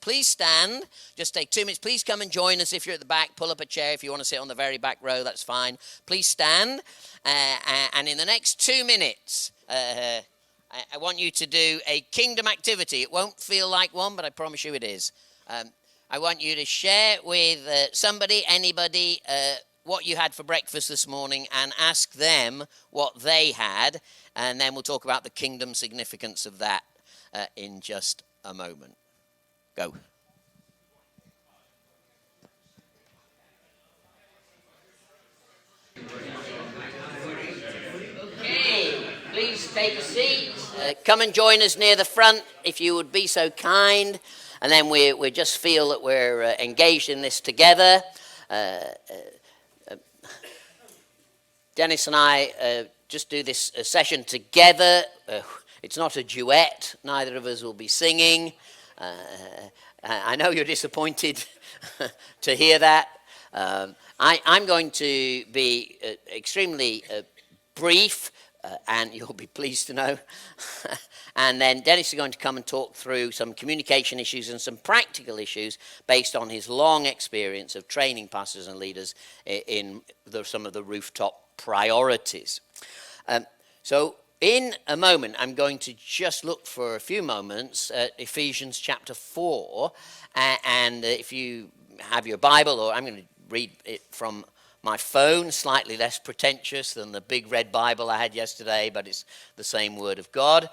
please stand. Just take 2 minutes. Please come and join us if you're at the back. Pull up a chair if you want to sit on the very back row. That's fine. Please stand. And in the next 2 minutes, I want you to do a kingdom activity. It won't feel like one, but I promise you it is. I want you to share with somebody, anybody, what you had for breakfast this morning and ask them what they had. And then we'll talk about the kingdom significance of that in just a moment. Go. Okay, please take a seat. Come and join us near the front if you would be so kind. And then we just feel that we're engaged in this together. Dennis and I just do this session together. It's not a duet. Neither of us will be singing. I know you're disappointed to hear that. I'm going to be extremely brief, and you'll be pleased to know. And then Dennis is going to come and talk through some communication issues and some practical issues based on his long experience of training pastors and leaders in some of the Rooftop priorities. So in a moment, I'm going to just look for a few moments at Ephesians chapter 4. And if you have your Bible, or I'm going to read it from my phone, slightly less pretentious than the big red Bible I had yesterday, but it's the same Word of God.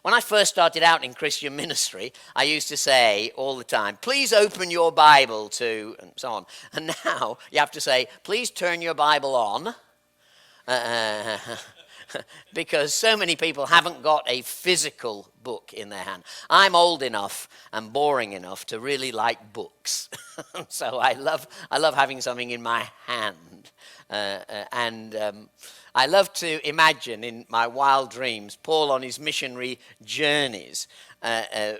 When I first started out in Christian ministry, I used to say all the time, please open your Bible to, and so on. And now you have to say, please turn your Bible on. Because so many people haven't got a physical book in their hand. I'm old enough and boring enough to really like books. So I love having something in my hand. I love to imagine in my wild dreams Paul on his missionary journeys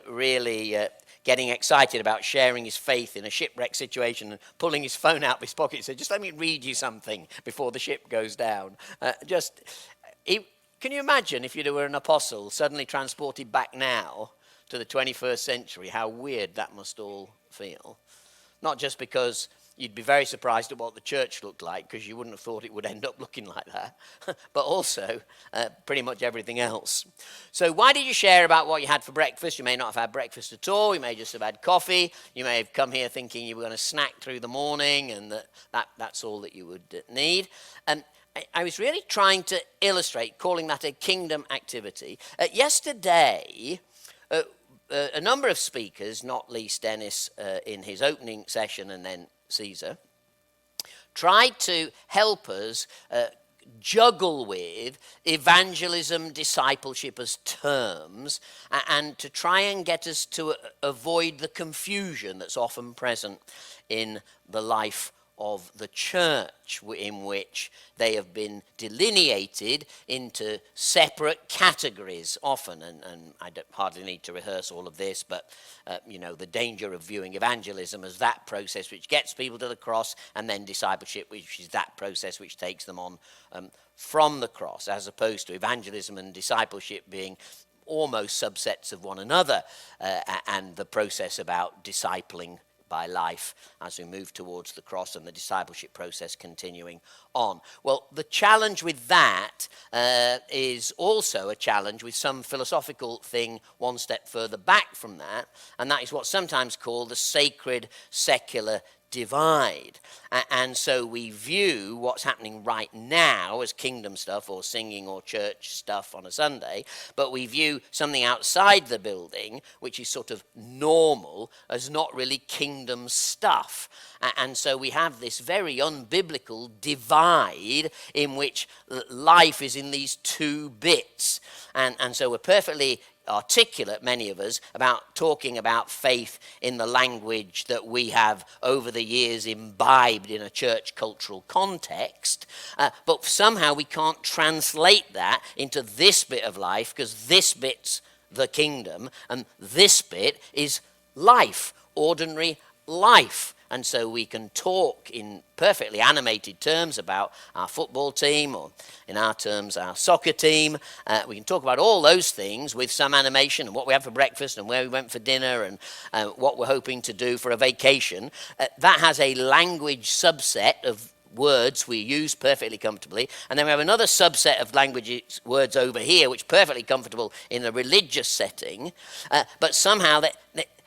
really getting excited about sharing his faith in a shipwreck situation and pulling his phone out of his pocket and saying, just let me read you something before the ship goes down. Can you imagine if you were an apostle suddenly transported back now to the 21st century, how weird that must all feel? Not just because you'd be very surprised at what the church looked like, because you wouldn't have thought it would end up looking like that, but also pretty much everything else. So why did you share about what you had for breakfast? You may not have had breakfast at all. You may just have had coffee. You may have come here thinking you were going to snack through the morning, and that's all that you would need. I was really trying to illustrate, calling that a kingdom activity. Yesterday, a number of speakers, not least Dennis in his opening session and then Caesar, tried to help us juggle with evangelism, discipleship as terms, and to try and get us to avoid the confusion that's often present in the life of the church, in which they have been delineated into separate categories often, and I hardly need to rehearse all of this, but the danger of viewing evangelism as that process which gets people to the cross, and then discipleship, which is that process which takes them on from the cross, as opposed to evangelism and discipleship being almost subsets of one another, and the process about discipling by life as we move towards the cross and the discipleship process continuing on. Well, the challenge with that is also a challenge with some philosophical thing one step further back from that, and that is what's sometimes called the sacred secular divide. And so we view what's happening right now as kingdom stuff or singing or church stuff on a Sunday, but we view something outside the building, which is sort of normal, as not really kingdom stuff. And so we have this very unbiblical divide in which life is in these two bits. And so we're perfectly articulate, many of us, about talking about faith in the language that we have over the years imbibed in a church cultural context, but somehow we can't translate that into this bit of life, because this bit's the kingdom and this bit is life, ordinary life. And so we can talk in perfectly animated terms about our football team, or in our terms, our soccer team. We can talk about all those things with some animation, and what we had for breakfast and where we went for dinner and what we're hoping to do for a vacation. That has a language subset of words we use perfectly comfortably, and then we have another subset of language words over here which are perfectly comfortable in a religious setting, but somehow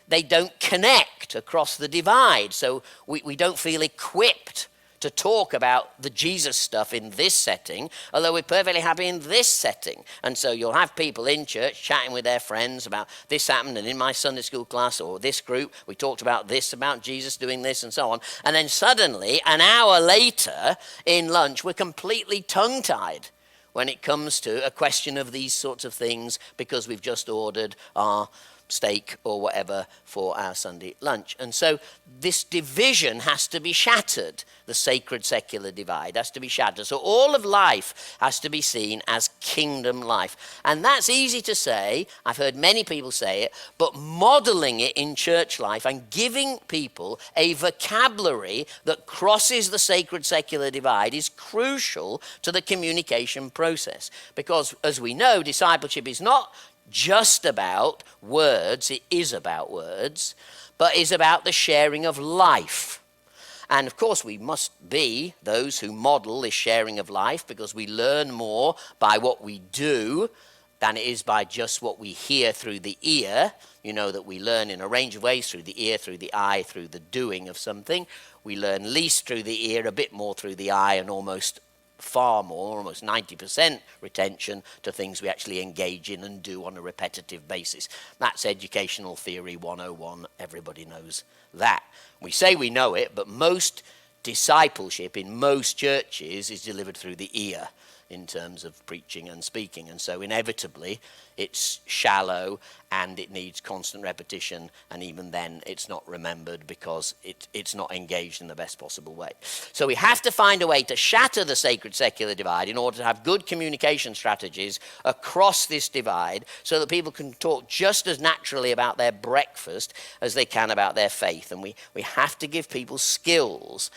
they don't connect across the divide, so we don't feel equipped to talk about the Jesus stuff in this setting, although we're perfectly happy in this setting. And so you'll have people in church chatting with their friends about this happened, and in my Sunday school class or this group we talked about this, about Jesus doing this and so on. And then suddenly, an hour later in lunch, we're completely tongue-tied when it comes to a question of these sorts of things because we've just ordered our steak or whatever for our Sunday lunch. And so this division has to be shattered. The sacred secular divide has to be shattered. So all of life has to be seen as kingdom life. And that's easy to say. I've heard many people say it, but modeling it in church life and giving people a vocabulary that crosses the sacred secular divide is crucial to the communication process. Because as we know, discipleship is not just about words, it is about words, but is about the sharing of life. And of course we must be those who model this sharing of life, because we learn more by what we do than it is by just what we hear through the ear. You know that we learn in a range of ways, through the ear, through the eye, through the doing of something. We learn least through the ear, a bit more through the eye, and far more, almost 90% retention to things we actually engage in and do on a repetitive basis. That's educational theory 101. Everybody knows that. We say we know it, but most discipleship in most churches is delivered through the ear in terms of preaching and speaking. And so inevitably it's shallow and it needs constant repetition, and even then it's not remembered because it's not engaged in the best possible way. So we have to find a way to shatter the sacred secular divide in order to have good communication strategies across this divide, so that people can talk just as naturally about their breakfast as they can about their faith. And we have to give people skills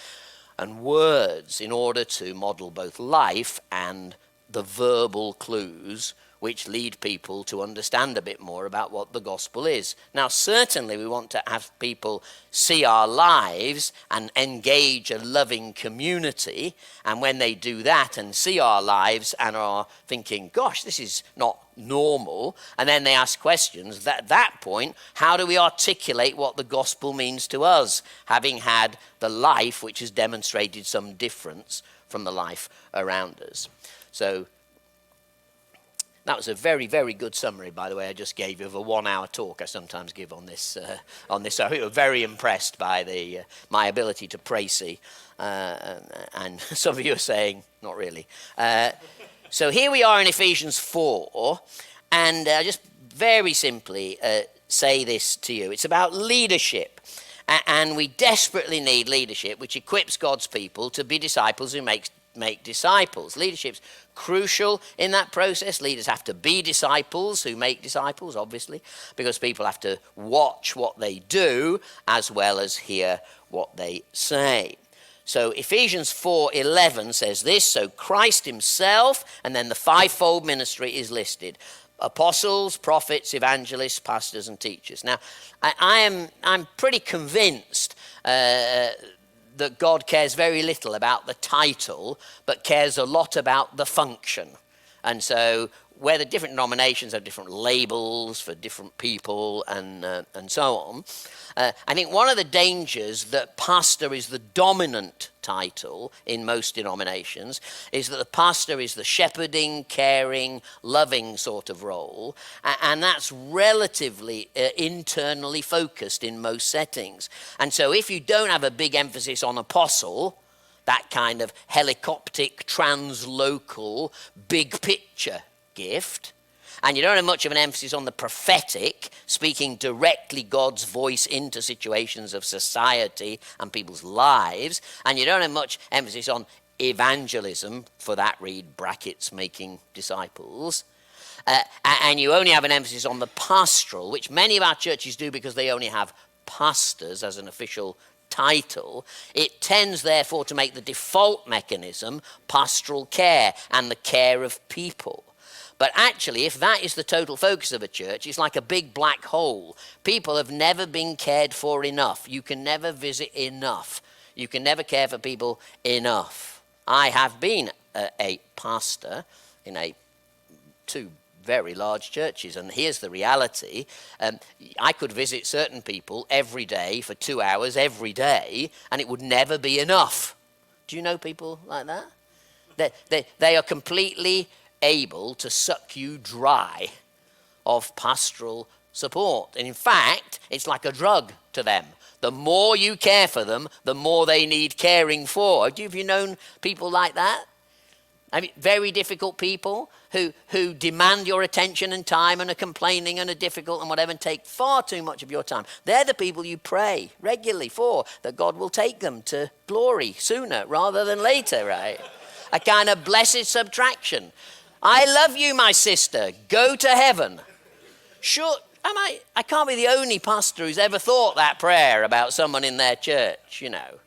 and words in order to model both life and the verbal clues which lead people to understand a bit more about what the gospel is. Now, certainly we want to have people see our lives and engage a loving community, and when they do that and see our lives and are thinking, gosh, this is not normal, and then they ask questions, at that point, how do we articulate what the gospel means to us, having had the life which has demonstrated some difference from the life around us? So that was a very, very good summary, by the way, I just gave you of a 1-hour talk I sometimes give on this. So I think you're very impressed by my ability to précis, and some of you are saying, not really. So here we are in Ephesians 4, and just very simply say this to you. It's about leadership, and we desperately need leadership which equips God's people to be disciples who make disciples. Leadership's crucial in that process. Leaders have to be disciples who make disciples, obviously, because people have to watch what they do as well as hear what they say. So Ephesians 4:11 says this: so Christ himself, and then the fivefold ministry is listed: apostles, prophets, evangelists, pastors, and teachers. Now, I'm pretty convinced that God cares very little about the title, but cares a lot about the function. And so where the different denominations have different labels for different people and so on, I think one of the dangers that pastor is the dominant title in most denominations is that the pastor is the shepherding, caring, loving sort of role, and that's relatively internally focused in most settings. And so if you don't have a big emphasis on apostle, that kind of helicoptic, translocal, big picture gift, and you don't have much of an emphasis on the prophetic, speaking directly God's voice into situations of society and people's lives, and you don't have much emphasis on evangelism, for that read brackets, making disciples, and you only have an emphasis on the pastoral, which many of our churches do because they only have pastors as an official title, it tends therefore to make the default mechanism pastoral care and the care of people. But actually, if that is the total focus of a church, it's like a big black hole. People have never been cared for enough. You can never visit enough. You can never care for people enough. I have been a pastor in two very large churches, and here's the reality. I could visit certain people every day for 2 hours every day, and it would never be enough. Do you know people like that? They are completely able to suck you dry of pastoral support. And in fact, it's like a drug to them. The more you care for them, the more they need caring for. Have you known people like that? I mean, very difficult people who demand your attention and time and are complaining and are difficult and whatever and take far too much of your time. They're the people you pray regularly for, that God will take them to glory sooner rather than later, right? A kind of blessed subtraction. I love you, my sister. Go to heaven. Sure, I can't be the only pastor who's ever thought that prayer about someone in their church, you know.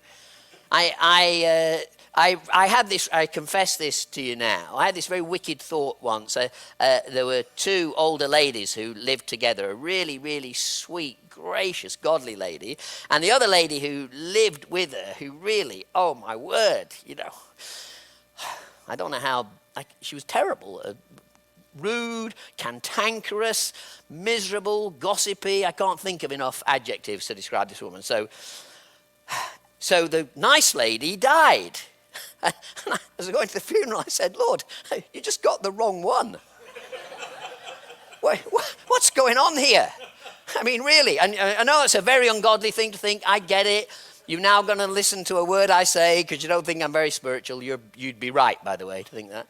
I had this, I confess this to you now, I had this very wicked thought once. There were two older ladies who lived together, a really, really sweet, gracious, godly lady, and the other lady who lived with her, who really, oh my word, you know, I don't know how, she was terrible, rude, cantankerous, miserable, gossipy. I can't think of enough adjectives to describe this woman. So the nice lady died. And as I was going to the funeral, I said, Lord, you just got the wrong one. What's going on here? I mean, really, and I know it's a very ungodly thing to think. I get it. You're now going to listen to a word I say because you don't think I'm very spiritual. You'd be right, by the way, to think that.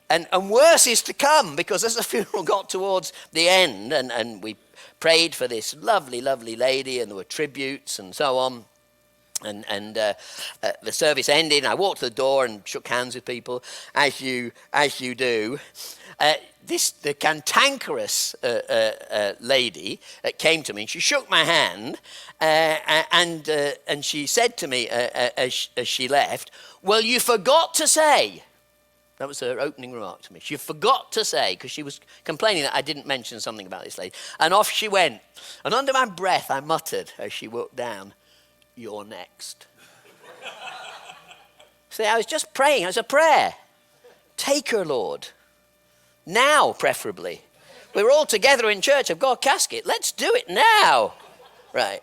And worse is to come, because as the funeral got towards the end, and we prayed for this lovely, lovely lady, and there were tributes and so on, and the service ended, and I walked to the door and shook hands with people, as you do. The cantankerous lady came to me, and she shook my hand, and she said to me as she left, well, you forgot to say. That was her opening remark to me. She forgot to say, because she was complaining that I didn't mention something about this lady. And off she went. And under my breath, I muttered as she walked down, you're next. See, I was just praying. It was a prayer. Take her, Lord. Now, preferably. We're all together in church. I've got a casket. Let's do it now. Right.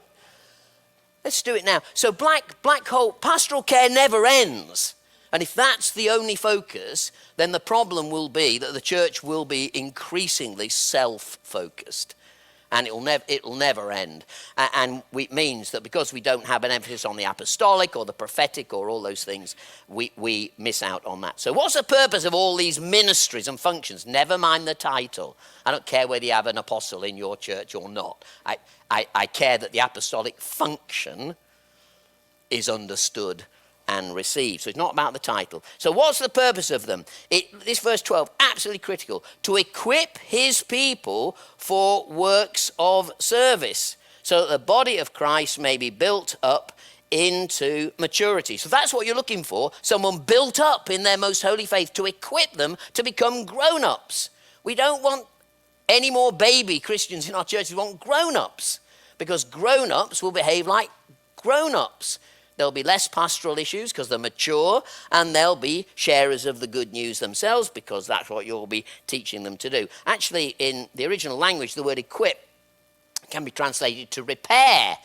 Let's do it now. So black hole, pastoral care never ends. And if that's the only focus, then the problem will be that the church will be increasingly self-focused. And it'll never end. And it means that because we don't have an emphasis on the apostolic or the prophetic or all those things, we miss out on that. So what's the purpose of all these ministries and functions? Never mind the title. I don't care whether you have an apostle in your church or not. I care that the apostolic function is understood and received. So it's not about the title. So what's the purpose of them? This verse 12, absolutely critical. To equip his people for works of service, so that the body of Christ may be built up into maturity. So that's what you're looking for. Someone built up in their most holy faith, to equip them to become grown-ups. We don't want any more baby Christians in our church. We want grown-ups, because grown-ups will behave like grown-ups. There'll be less pastoral issues because they're mature, and they'll be sharers of the good news themselves, because that's what you'll be teaching them to do. Actually, in the original language, the word equip can be translated to repair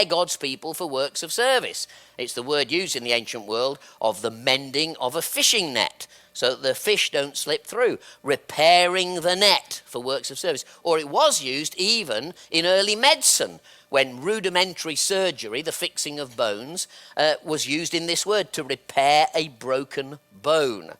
God's people for works of service. It's the word used in the ancient world of the mending of a fishing net, so that the fish don't slip through, repairing the net for works of service. Or it was used even in early medicine, when rudimentary surgery, the fixing of bones, was used in this word, to repair a broken bone.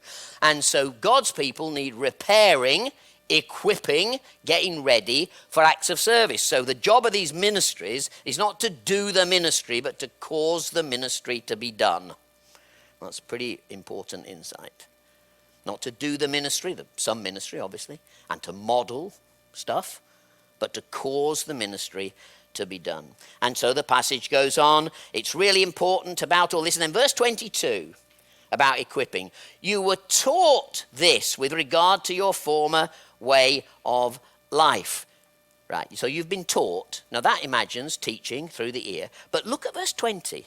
And so God's people need repairing, equipping, getting ready for acts of service. So the job of these ministries is not to do the ministry, but to cause the ministry to be done. That's pretty important insight. Not to do the ministry, some ministry obviously, and to model stuff, but to cause the ministry to be done. And so the passage goes on. It's really important about all this. And then verse 22, about equipping. You were taught this with regard to your former way of life. Right, so you've been taught. Now that imagines teaching through the ear. But look at verse 20.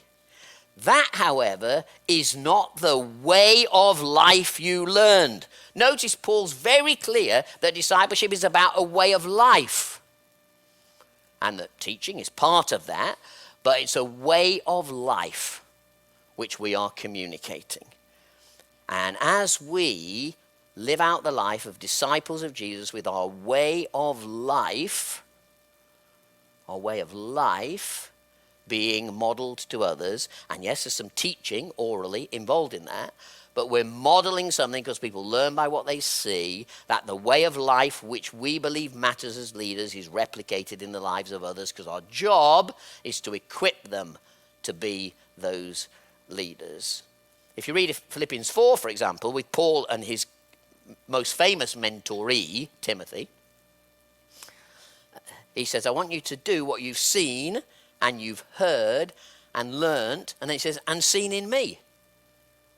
That, however, is not the way of life you learned. Notice Paul's very clear that discipleship is about a way of life. And that teaching is part of that. But it's a way of life which we are communicating. And as we live out the life of disciples of Jesus with our way of life being modeled to others, and yes, there's some teaching orally involved in that, but we're modeling something because people learn by what they see, that the way of life which we believe matters as leaders is replicated in the lives of others, because our job is to equip them to be those leaders. If you read Philippians 4, for example, with Paul and his most famous mentoree, Timothy, he says, I want you to do what you've seen and you've heard and learnt, and then he says, and seen in me.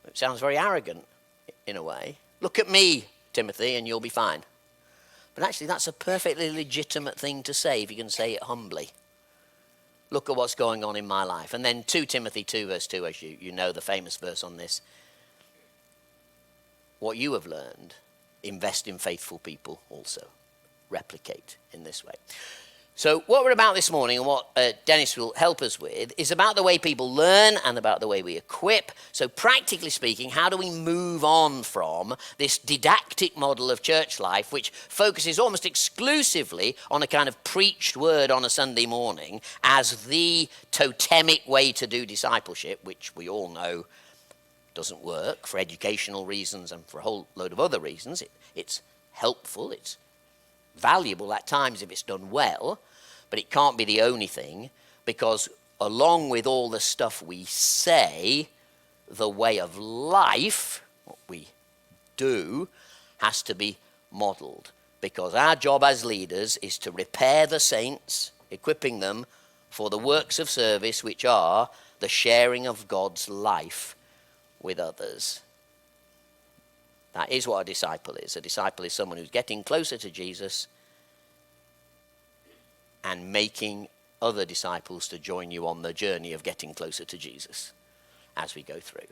It sounds very arrogant in a way. Look at me, Timothy, and you'll be fine. But actually, that's a perfectly legitimate thing to say if you can say it humbly. Look at what's going on in my life. And then 2 Timothy 2 verse 2, as you know, the famous verse on this. What you have learned, invest in faithful people also. Replicate in this way. So what we're about this morning, and what Dennis will help us with, is about the way people learn and about the way we equip. So practically speaking, how do we move on from this didactic model of church life, which focuses almost exclusively on a kind of preached word on a Sunday morning as the totemic way to do discipleship, which we all know doesn't work for educational reasons and for a whole load of other reasons. It's helpful, it's valuable at times if it's done well, but it can't be the only thing, because along with all the stuff we say, the way of life, what we do, has to be modeled, because our job as leaders is to repair the saints, equipping them for the works of service, which are the sharing of God's life with others. That is what a disciple is. A disciple is someone who's getting closer to Jesus and making other disciples to join you on the journey of getting closer to Jesus as we go through.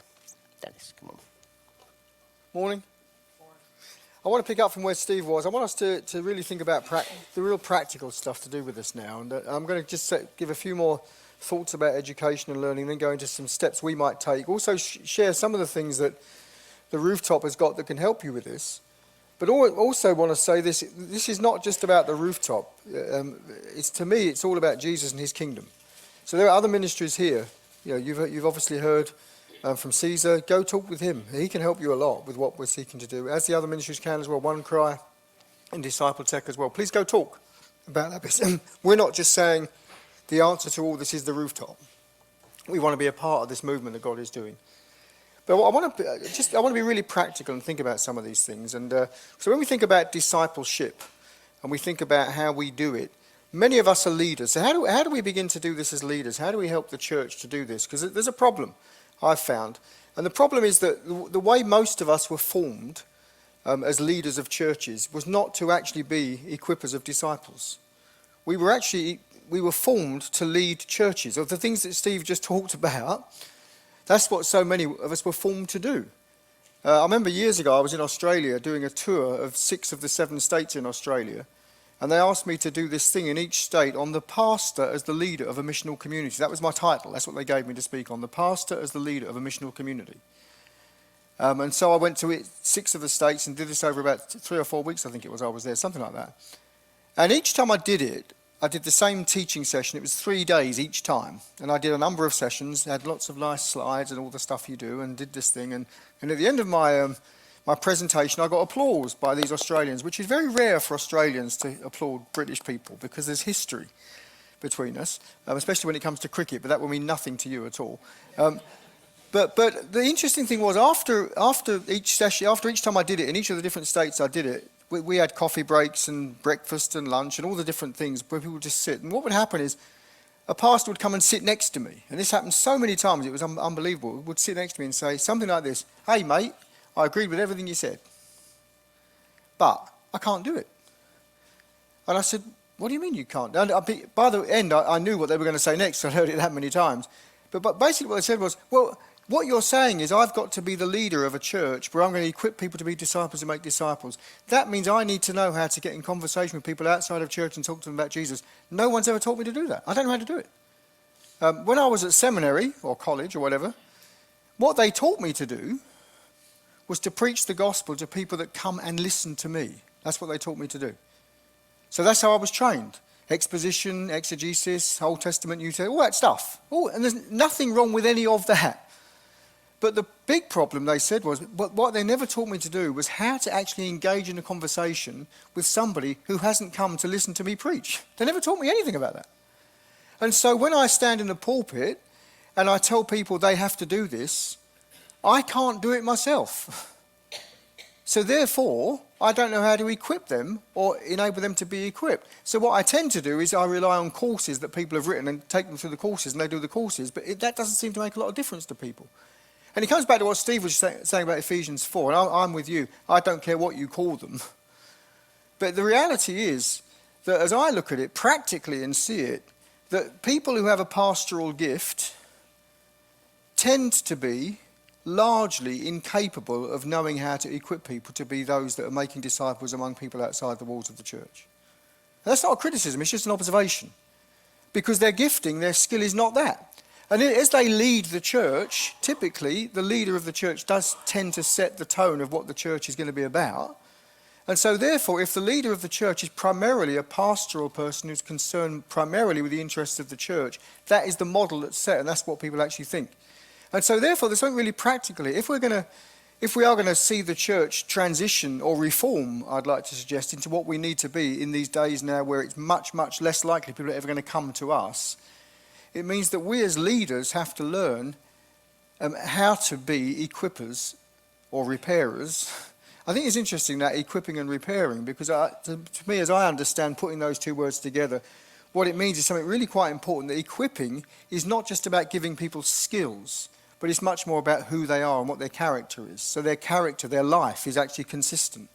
Dennis, come on. Morning. I want to pick up from where Steve was. I want us to really think about the real practical stuff to do with this now. And I'm going to just give a few more thoughts about education and learning, then go into some steps we might take. Also share some of the things that the Rooftop has got that can help you with this. But also want to say this is not just about the Rooftop. To me, it's all about Jesus and his kingdom. So there are other ministries here. You know, you've obviously heard from Caesar. Go talk with him. He can help you a lot with what we're seeking to do, as the other ministries can as well, One Cry and Disciple Tech as well. Please go talk about that. We're not just saying the answer to all this is the Rooftop. We want to be a part of this movement that God is doing. But I want to be really practical and think about some of these things. And so when we think about discipleship and we think about how we do it, many of us are leaders. So how do we begin to do this as leaders? How do we help the church to do this? Because there's a problem I've found. And the problem is that the way most of us were formed as leaders of churches was not to actually be equippers of disciples. We were formed to lead churches. Of the things that Steve just talked about, that's what so many of us were formed to do. I remember years ago I was in Australia doing a tour of 6 of the 7 states in Australia, and they asked me to do this thing in each state on the pastor as the leader of a missional community. That was my title. That's what they gave me to speak on, the pastor as the leader of a missional community. And so I went to 6 of the states and did this over about 3 or 4 weeks, I think it was, I was there, something like that. And each time I did it, I did the same teaching session. It was 3 days each time. And I did a number of sessions, had lots of nice slides and all the stuff you do, and did this thing. And at the end of my presentation, I got applause by these Australians, which is very rare for Australians to applaud British people, because there's history between us, especially when it comes to cricket, but that will mean nothing to you at all. But the interesting thing was, after each session, after each time I did it, in each of the different states I did it, we had coffee breaks and breakfast and lunch and all the different things where people would just sit. And what would happen is a pastor would come and sit next to me. And this happened so many times, it was unbelievable. He would sit next to me and say something like this: "Hey, mate, I agreed with everything you said, but I can't do it." And I said, "What do you mean you can't?" And by the end, I knew what they were going to say next. I'd heard it that many times. But basically what they said was, "Well, what you're saying is I've got to be the leader of a church where I'm going to equip people to be disciples and make disciples. That means I need to know how to get in conversation with people outside of church and talk to them about Jesus. No one's ever taught me to do that. I don't know how to do it." When I was at seminary or college or whatever, what they taught me to do was to preach the gospel to people that come and listen to me. That's what they taught me to do. So that's how I was trained. Exposition, exegesis, Old Testament, New Testament, all that stuff. And there's nothing wrong with any of that. But the big problem, they said, was what they never taught me to do was how to actually engage in a conversation with somebody who hasn't come to listen to me preach. They never taught me anything about that. And so when I stand in the pulpit and I tell people they have to do this, I can't do it myself. So therefore, I don't know how to equip them or enable them to be equipped. So what I tend to do is I rely on courses that people have written and take them through the courses, and they do the courses, but that doesn't seem to make a lot of difference to people. And it comes back to what Steve was saying about Ephesians 4, and I'm with you. I don't care what you call them. But the reality is that as I look at it practically and see it, that people who have a pastoral gift tend to be largely incapable of knowing how to equip people to be those that are making disciples among people outside the walls of the church. And that's not a criticism, it's just an observation. Because their gifting, their skill is not that. And as they lead the church, typically the leader of the church does tend to set the tone of what the church is going to be about. And so therefore, if the leader of the church is primarily a pastoral person who's concerned primarily with the interests of the church, that is the model that's set, and that's what people actually think. And so therefore, there's something really practical here. If we are going to see the church transition or reform, I'd like to suggest, into what we need to be in these days now where it's much, much less likely people are ever going to come to us, it means that we as leaders have to learn how to be equippers or repairers. I think it's interesting that equipping and repairing, because to me, as I understand putting those two words together, what it means is something really quite important, that equipping is not just about giving people skills, but it's much more about who they are and what their character is. So their character, their life is actually consistent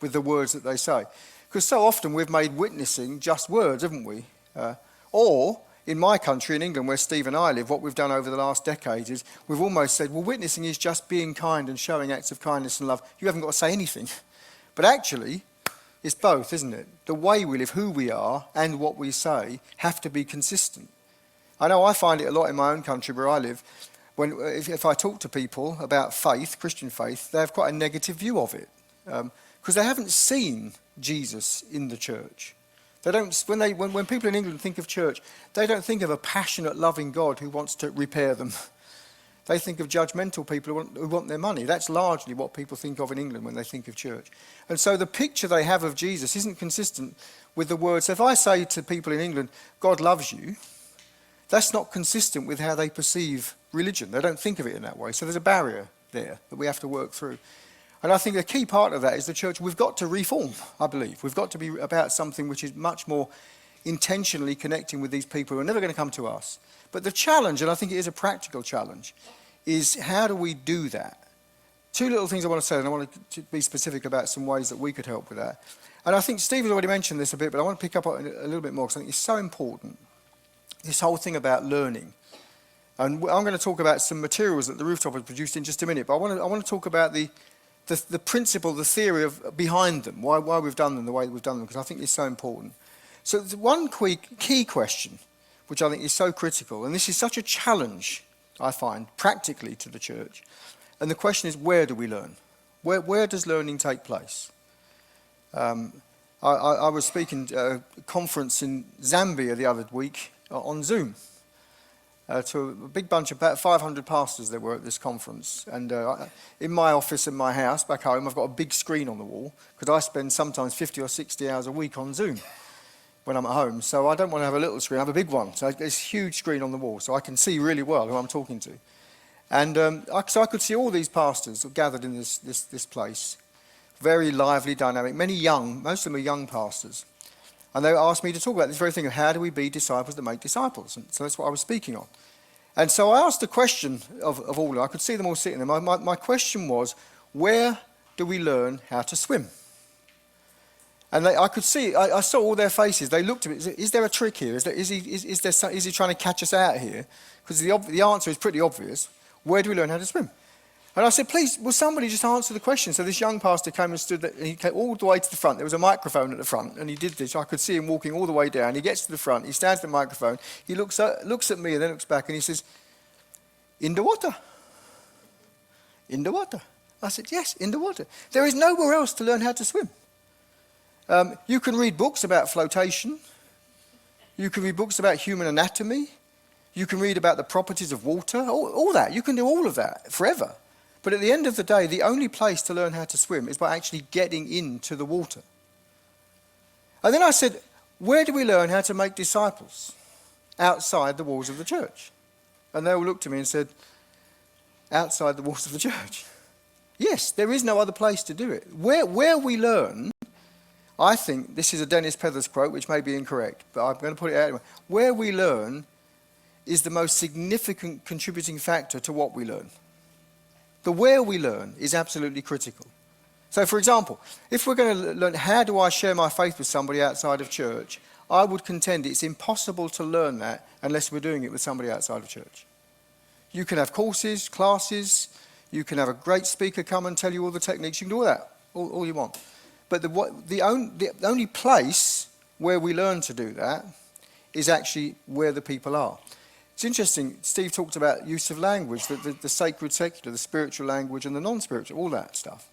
with the words that they say. Because so often we've made witnessing just words, haven't we? Or in my country, in England, where Steve and I live, what we've done over the last decades is we've almost said, well, witnessing is just being kind and showing acts of kindness and love. You haven't got to say anything. But actually, it's both, isn't it? The way we live, who we are, and what we say have to be consistent. I know I find it a lot in my own country where I live. If I talk to people about faith, Christian faith, they have quite a negative view of it. Because they haven't seen Jesus in the church. They don't. When people in England think of church, they don't think of a passionate, loving God who wants to repair them. They think of judgmental people who want their money. That's largely what people think of in England when they think of church. And so the picture they have of Jesus isn't consistent with the words. So if I say to people in England, God loves you, that's not consistent with how they perceive religion. They don't think of it in that way. So there's a barrier there that we have to work through. And I think a key part of that is the church, we've got to reform, I believe. We've got to be about something which is much more intentionally connecting with these people who are never going to come to us. But the challenge, and I think it is a practical challenge, is how do we do that? Two little things I want to say, and I want to be specific about some ways that we could help with that. And I think Steve has already mentioned this a bit, but I want to pick up on it a little bit more because I think it's so important. This whole thing about learning. And I'm going to talk about some materials that the Rooftop has produced in just a minute, but I want to talk about the principle, the theory of behind them, why we've done them the way that we've done them, because I think it's so important. So one key question, which I think is so critical, and this is such a challenge, I find, practically to the church, and the question is, where do we learn? Where does learning take place? I was speaking at a conference in Zambia the other week on Zoom. To a big bunch of about 500 pastors there were at this conference. And in my office in my house back home, I've got a big screen on the wall because I spend sometimes 50 or 60 hours a week on Zoom when I'm at home. So I don't want to have a little screen, I have a big one. So there's a huge screen on the wall so I can see really well who I'm talking to. And so I could see all these pastors gathered in this place. Very lively, dynamic, many young, most of them are young pastors. And they asked me to talk about this very thing of how do we be disciples that make disciples. And so that's what I was speaking on. And so I asked the question of all of them. I could see them all sitting there. My question was, where do we learn how to swim? And I could see, I saw all their faces. They looked at me. Is there a trick here? Is he trying to catch us out here? Because the answer is pretty obvious. Where do we learn how to swim? And I said, please, will somebody just answer the question? So this young pastor came and stood there, and he came all the way to the front. There was a microphone at the front, and he did this. I could see him walking all the way down. He gets to the front. He stands at the microphone. He looks at me and then looks back, and he says, in the water. In the water. I said, yes, in the water. There is nowhere else to learn how to swim. You can read books about flotation. You can read books about human anatomy. You can read about the properties of water. All that. You can do all of that forever. But at the end of the day, the only place to learn how to swim is by actually getting into the water. And then I said, where do we learn how to make disciples? Outside the walls of the church. And they all looked at me and said, outside the walls of the church. Yes, there is no other place to do it. Where we learn, I think, this is a Dennis Pethers quote, which may be incorrect, but I'm going to put it out anyway. Where we learn is the most significant contributing factor to what we learn. The where we learn is absolutely critical. So, for example, if we're going to learn how do I share my faith with somebody outside of church, I would contend it's impossible to learn that unless we're doing it with somebody outside of church. You can have courses, classes, you can have a great speaker come and tell you all the techniques, you can do all that, all you want. But the only place where we learn to do that is actually where the people are. It's interesting, Steve talked about use of language, the sacred, secular, the spiritual language and the non-spiritual, all that stuff.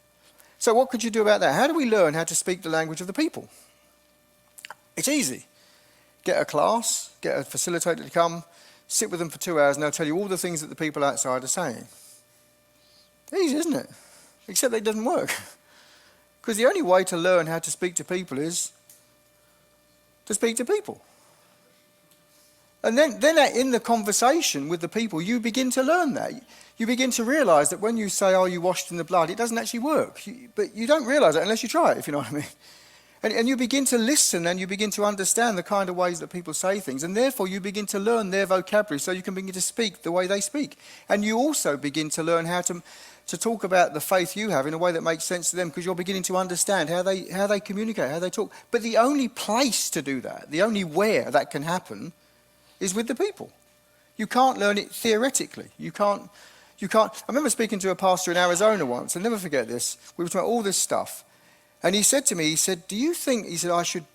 So what could you do about that? How do we learn how to speak the language of the people? It's easy. Get a class, get a facilitator to come, sit with them for 2 hours and they'll tell you all the things that the people outside are saying. Easy, isn't it? Except that it doesn't work. Because the only way to learn how to speak to people is to speak to people. And then in the conversation with the people, you begin to learn that. You begin to realise that when you say, are you washed in the blood, it doesn't actually work. But you don't realise it unless you try it, if you know what I mean. And you begin to listen and you begin to understand the kind of ways that people say things. And therefore, you begin to learn their vocabulary so you can begin to speak the way they speak. And you also begin to learn how to talk about the faith you have in a way that makes sense to them because you're beginning to understand how they communicate, how they talk. But the only place to do that, the only where that can happen is with the people. You can't learn it theoretically. You can't. I remember speaking to a pastor in Arizona once, I'll never forget this. We were talking about all this stuff. And he said to me, do you think, I should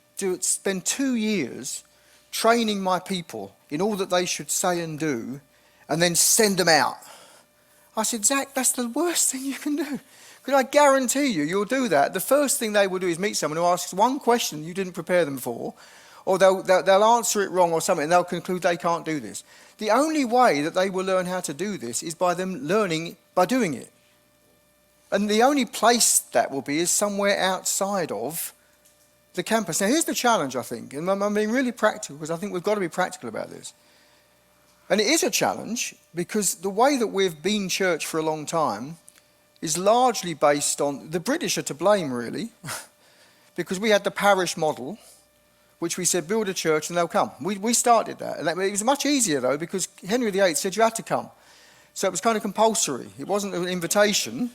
spend 2 years training my people in all that they should say and do and then send them out? I said, Zach, that's the worst thing you can do. Because I guarantee you'll do that. The first thing they will do is meet someone who asks one question you didn't prepare them for, or they'll answer it wrong or something, and they'll conclude they can't do this. The only way that they will learn how to do this is by them learning by doing it. And the only place that will be is somewhere outside of the campus. Now, here's the challenge, I think, and I'm being really practical because I think we've got to be practical about this. And it is a challenge because the way that we've been church for a long time is largely based on, the British are to blame, really, because we had the parish model, which we said, build a church and they'll come. We started that. And it was much easier, though, because Henry VIII said you had to come. So it was kind of compulsory. It wasn't an invitation.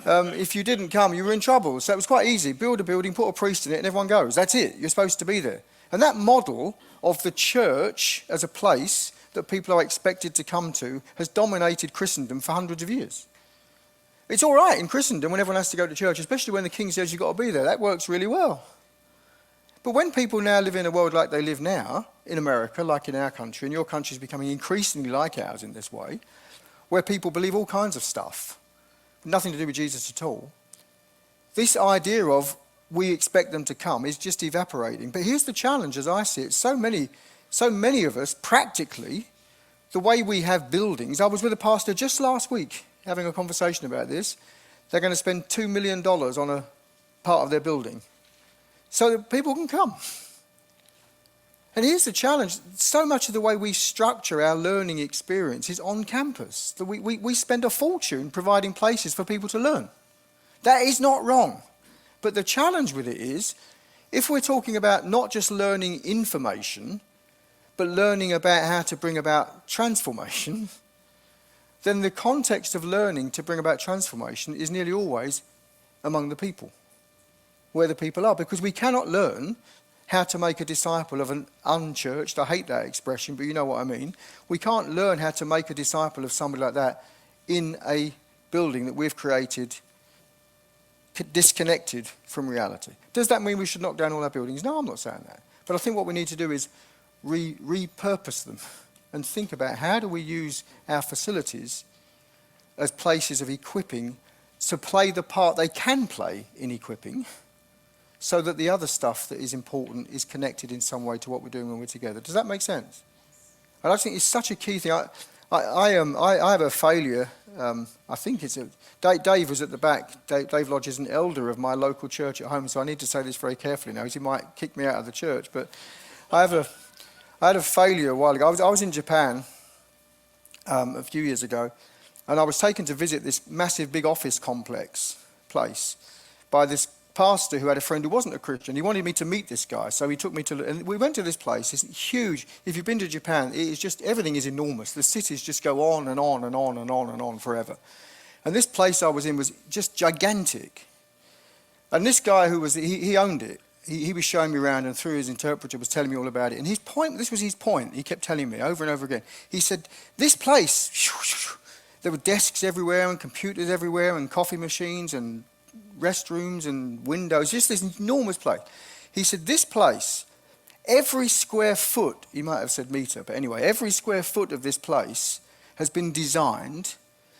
If you didn't come, you were in trouble. So it was quite easy. Build a building, put a priest in it, and everyone goes. That's it. You're supposed to be there. And that model of the church as a place that people are expected to come to has dominated Christendom for hundreds of years. It's all right in Christendom when everyone has to go to church, especially when the king says you've got to be there. That works really well. But when people now live in a world like they live now, in America, like in our country, and your country is becoming increasingly like ours in this way, where people believe all kinds of stuff, nothing to do with Jesus at all, this idea of we expect them to come is just evaporating. But here's the challenge as I see it. So many of us, practically, the way we have buildings, I was with a pastor just last week having a conversation about this. They're going to spend $2 million on a part of their building so that people can come. And here's the challenge. So much of the way we structure our learning experience is on campus. We spend a fortune providing places for people to learn. That is not wrong. But the challenge with it is, if we're talking about not just learning information, but learning about how to bring about transformation, then the context of learning to bring about transformation is nearly always among the people, where the people are. Because we cannot learn how to make a disciple of an unchurched, I hate that expression, but you know what I mean. We can't learn how to make a disciple of somebody like that in a building that we've created disconnected from reality. Does that mean we should knock down all our buildings? No, I'm not saying that. But I think what we need to do is repurpose them and think about how do we use our facilities as places of equipping to play the part they can play in equipping, so that the other stuff that is important is connected in some way to what we're doing when we're together. Does that make sense? And I think it's such a key thing. I have a failure. I think it's Dave was at the back. Dave Lodge is an elder of my local church at home, so I need to say this very carefully now, because he might kick me out of the church. But I had a failure a while ago. I was in Japan a few years ago, and I was taken to visit this massive big office complex place by this pastor who had a friend who wasn't a Christian. He wanted me to meet this guy, so he took me to, and we went to this place. It's huge. If you've been to Japan, it is just, everything is enormous. The cities just go on and on and on and on and on forever. And this place I was in was just gigantic. And this guy who was, he owned it. He was showing me around, and through his interpreter was telling me all about it. And his point, this was his point, he kept telling me over and over again. He said, this place, there were desks everywhere and computers everywhere and coffee machines and restrooms and windows, just this enormous place. He said, this place, every square foot, he might have said meter, but anyway, every square foot of this place has been designed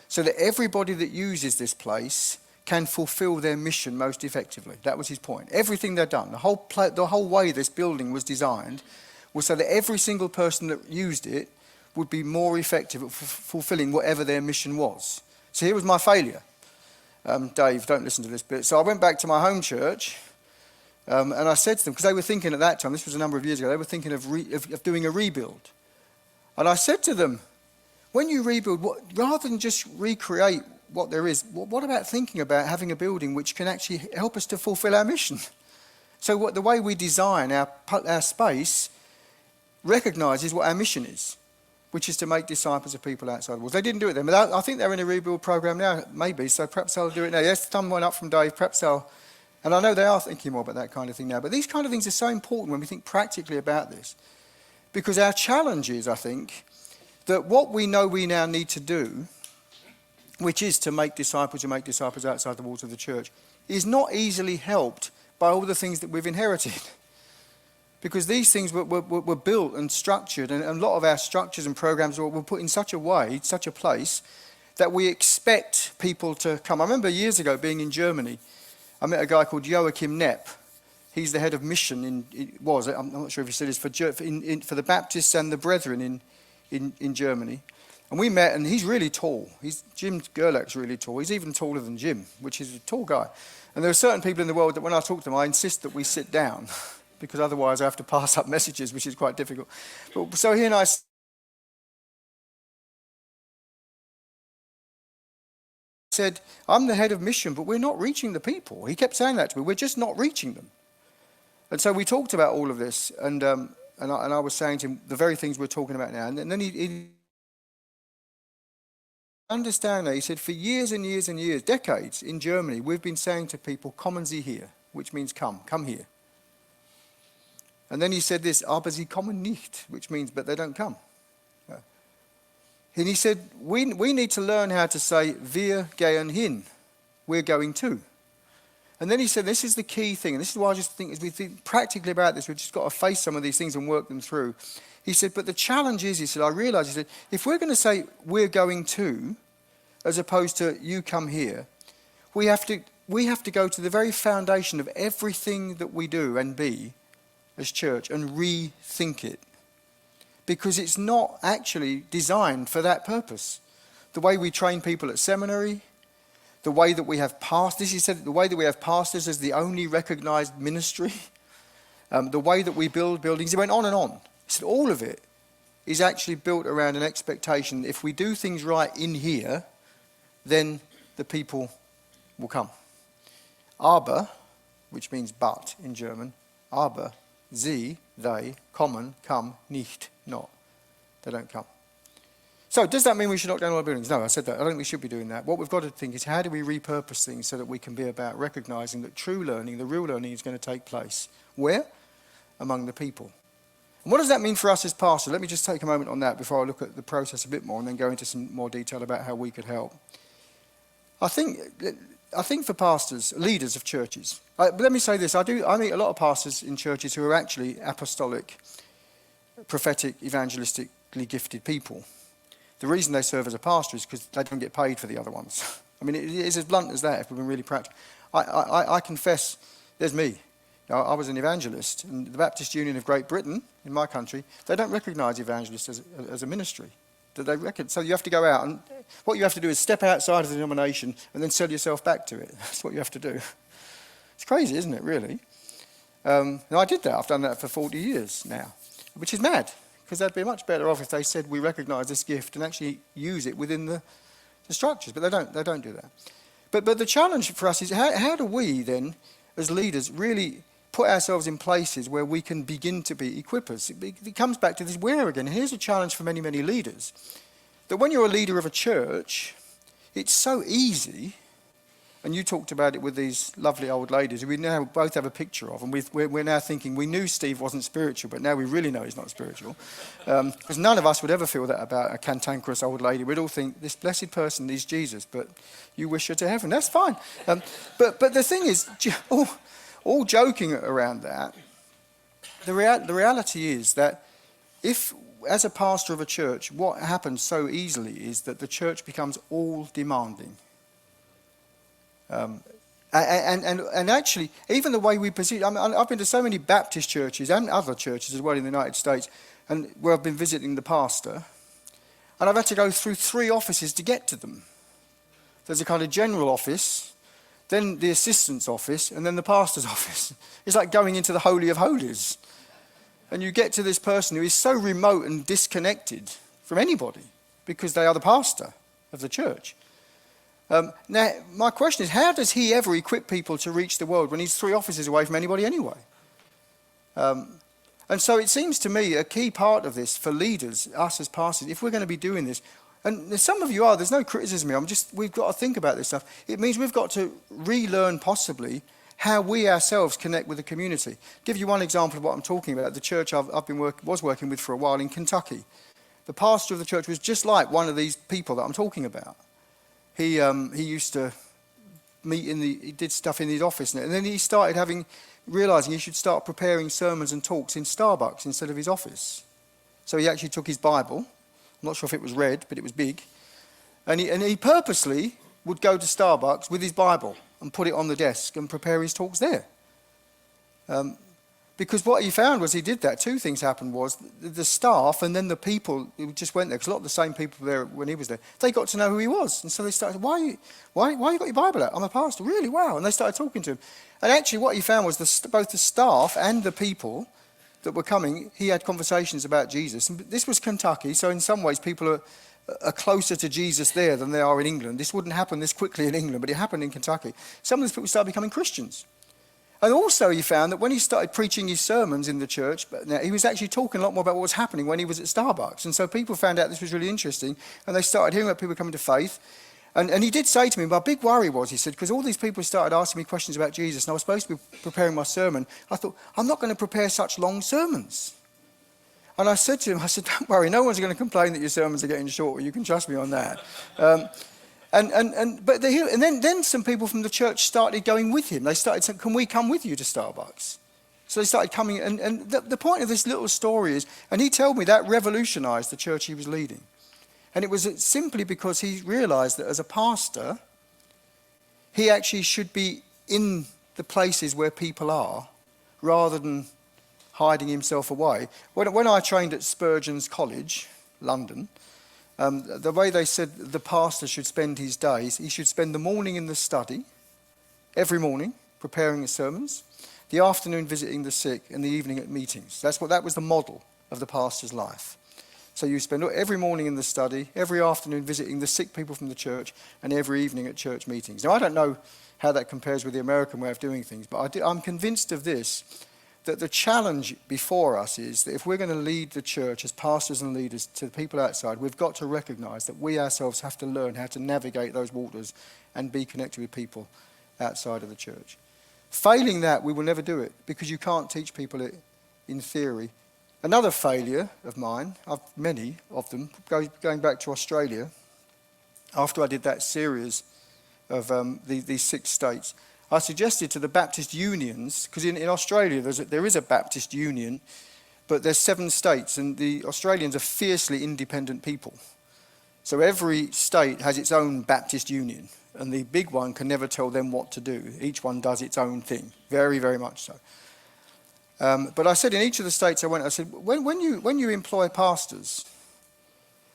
so that everybody that uses this place can fulfill their mission most effectively. That was his point. Everything they'd done, the whole way this building was designed was so that every single person that used it would be more effective at fulfilling whatever their mission was. So here was my failure. Dave, don't listen to this bit. So I went back to my home church, and I said to them, because they were thinking at that time, this was a number of years ago, they were thinking of doing a rebuild. And I said to them, when you rebuild, rather than just recreate what there is, what about thinking about having a building which can actually help us to fulfill our mission? So the way we design our space recognises what our mission is, which is to make disciples of people outside the walls. They didn't do it then, but I think they're in a rebuild program now, maybe, so perhaps they'll do it now. Yes, someone up from Dave, perhaps they'll, and I know they are thinking more about that kind of thing now, but these kind of things are so important when we think practically about this, because our challenge is, I think, that what we know we now need to do, which is to make disciples and make disciples outside the walls of the church, is not easily helped by all the things that we've inherited. Because these things were built and structured, and a lot of our structures and programs were put in such a way, such a place, that we expect people to come. I remember years ago being in Germany. I met a guy called Joachim Knepp. He's the head of mission I'm not sure if he still is, for the Baptists and the Brethren in Germany. And we met, and he's really tall. Jim Gerlach's really tall. He's even taller than Jim, which is a tall guy. And there are certain people in the world that when I talk to them, I insist that we sit down, because otherwise I have to pass up messages, which is quite difficult. So he and I said, I'm the head of mission, but we're not reaching the people. He kept saying that to me. We're just not reaching them. And so we talked about all of this, and I was saying to him the very things we're talking about now. And then he understand that. He said, for years and years and years, decades in Germany, we've been saying to people, kommen Sie hier, which means come here. And then he said this, aber sie kommen nicht, which means, but they don't come. And he said, we need to learn how to say, wir gehen hin, we're going to. And then he said, this is the key thing, and this is why I just think, as we think practically about this, we've just got to face some of these things and work them through. He said, but the challenge is, he said, I realise, he said, if we're going to say, we're going to, as opposed to, you come here, we have to go to the very foundation of everything that we do and be as church and rethink it, because it's not actually designed for that purpose. The way we train people at seminary, the way that we have pastors, he said, the way that we have pastors as the only recognized ministry, the way that we build buildings, he went on and on. He said all of it is actually built around an expectation that if we do things right in here, then the people will come. Aber, which means but in German, aber sie, they, kommen, come, nicht, not. They don't come. So does that mean we should knock down all our buildings? No, I said that. I don't think we should be doing that. What we've got to think is how do we repurpose things so that we can be about recognizing that true learning, the real learning, is going to take place. Where? Among the people. And what does that mean for us as pastors? Let me just take a moment on that before I look at the process a bit more and then go into some more detail about how we could help. I think for pastors, leaders of churches, but let me say this, I meet a lot of pastors in churches who are actually apostolic, prophetic, evangelistically gifted people. The reason they serve as a pastor is because they don't get paid for the other ones. I mean, it is as blunt as that if we've been really practical. I confess, there's me. I was an evangelist, and the Baptist Union of Great Britain, in my country, they don't recognise evangelists as a ministry. So you have to go out, and what you have to do is step outside of the denomination and then sell yourself back to it. That's what you have to do. It's crazy, isn't it, really? And I did that. I've done that for 40 years now, which is mad, because they'd be much better off if they said we recognise this gift and actually use it within the structures, but they don't do that. But the challenge for us is how do we then, as leaders, really put ourselves in places where we can begin to be equippers? It comes back to this where again. Here's a challenge for many, many leaders. That when you're a leader of a church, it's so easy, and you talked about it with these lovely old ladies who we now both have a picture of, and we're now thinking we knew Steve wasn't spiritual, but now we really know he's not spiritual. Because none of us would ever feel that about a cantankerous old lady. We'd all think, this blessed person needs Jesus, but you wish her to heaven. That's fine. But the thing is, all joking around that, the reality is that if, as a pastor of a church, what happens so easily is that the church becomes all demanding. And actually, even the way we position, I've been to so many Baptist churches and other churches as well in the United States, and where I've been visiting the pastor, and I've had to go through 3 offices to get to them. There's a kind of general office, then the assistant's office, and then the pastor's office. It's like going into the Holy of Holies. And you get to this person who is so remote and disconnected from anybody because they are the pastor of the church. Now, my question is, how does he ever equip people to reach the world when he's 3 offices away from anybody anyway? And so it seems to me a key part of this for leaders, us as pastors, if we're going to be doing this, and some of you are, there's no criticism here, we've got to think about this stuff. It means we've got to relearn possibly how we ourselves connect with the community. Give you one example of what I'm talking about. The church was working with for a while in Kentucky. The pastor of the church was just like one of these people that I'm talking about. He used to he did stuff in his office, and then he started realising he should start preparing sermons and talks in Starbucks instead of his office. So he actually took his Bible. I'm not sure if it was red, but it was big. And he purposely would go to Starbucks with his Bible and put it on the desk and prepare his talks there. Because what he found was he did that. 2 things happened was the staff and then the people who just went there, because a lot of the same people there when he was there, they got to know who he was. And so they started, why you got your Bible out? I'm a pastor. Really? Wow. And they started talking to him. And actually what he found was both the staff and the people that were coming, he had conversations about Jesus. And this was Kentucky, so in some ways people are closer to Jesus there than they are in England. This wouldn't happen this quickly in England, but it happened in Kentucky. Some of these people started becoming Christians. And also he found that when he started preaching his sermons in the church, he was actually talking a lot more about what was happening when he was at Starbucks. And so people found out this was really interesting, and they started hearing about people coming to faith. And he did say to me, my big worry was, he said, because all these people started asking me questions about Jesus, and I was supposed to be preparing my sermon. I thought, I'm not going to prepare such long sermons. And I said to him, don't worry, no one's going to complain that your sermons are getting shorter. You can trust me on that. But then some people from the church started going with him. They started saying, can we come with you to Starbucks? So they started coming. And the point of this little story is, and he told me that revolutionized the church he was leading. And it was simply because he realized that as a pastor, he actually should be in the places where people are rather than hiding himself away. When I trained at Spurgeon's College, London, the way they said the pastor should spend his days, he should spend the morning in the study, every morning, preparing his sermons, the afternoon visiting the sick, and the evening at meetings. That was the model of the pastor's life. So you spend every morning in the study, every afternoon visiting the sick people from the church, and every evening at church meetings. Now, I don't know how that compares with the American way of doing things, but I'm convinced of this, that the challenge before us is that if we're going to lead the church as pastors and leaders to the people outside, we've got to recognize that we ourselves have to learn how to navigate those waters and be connected with people outside of the church. Failing that, we will never do it, because you can't teach people it in theory. Another failure of mine, many of them, going back to Australia, after I did that series of these 6 states, I suggested to the Baptist unions, because in Australia there is a Baptist union, but there's 7 states, and the Australians are fiercely independent people. So every state has its own Baptist union, and the big one can never tell them what to do. Each one does its own thing, very, very much so. But I said in each of the states I went, I said, when you employ pastors,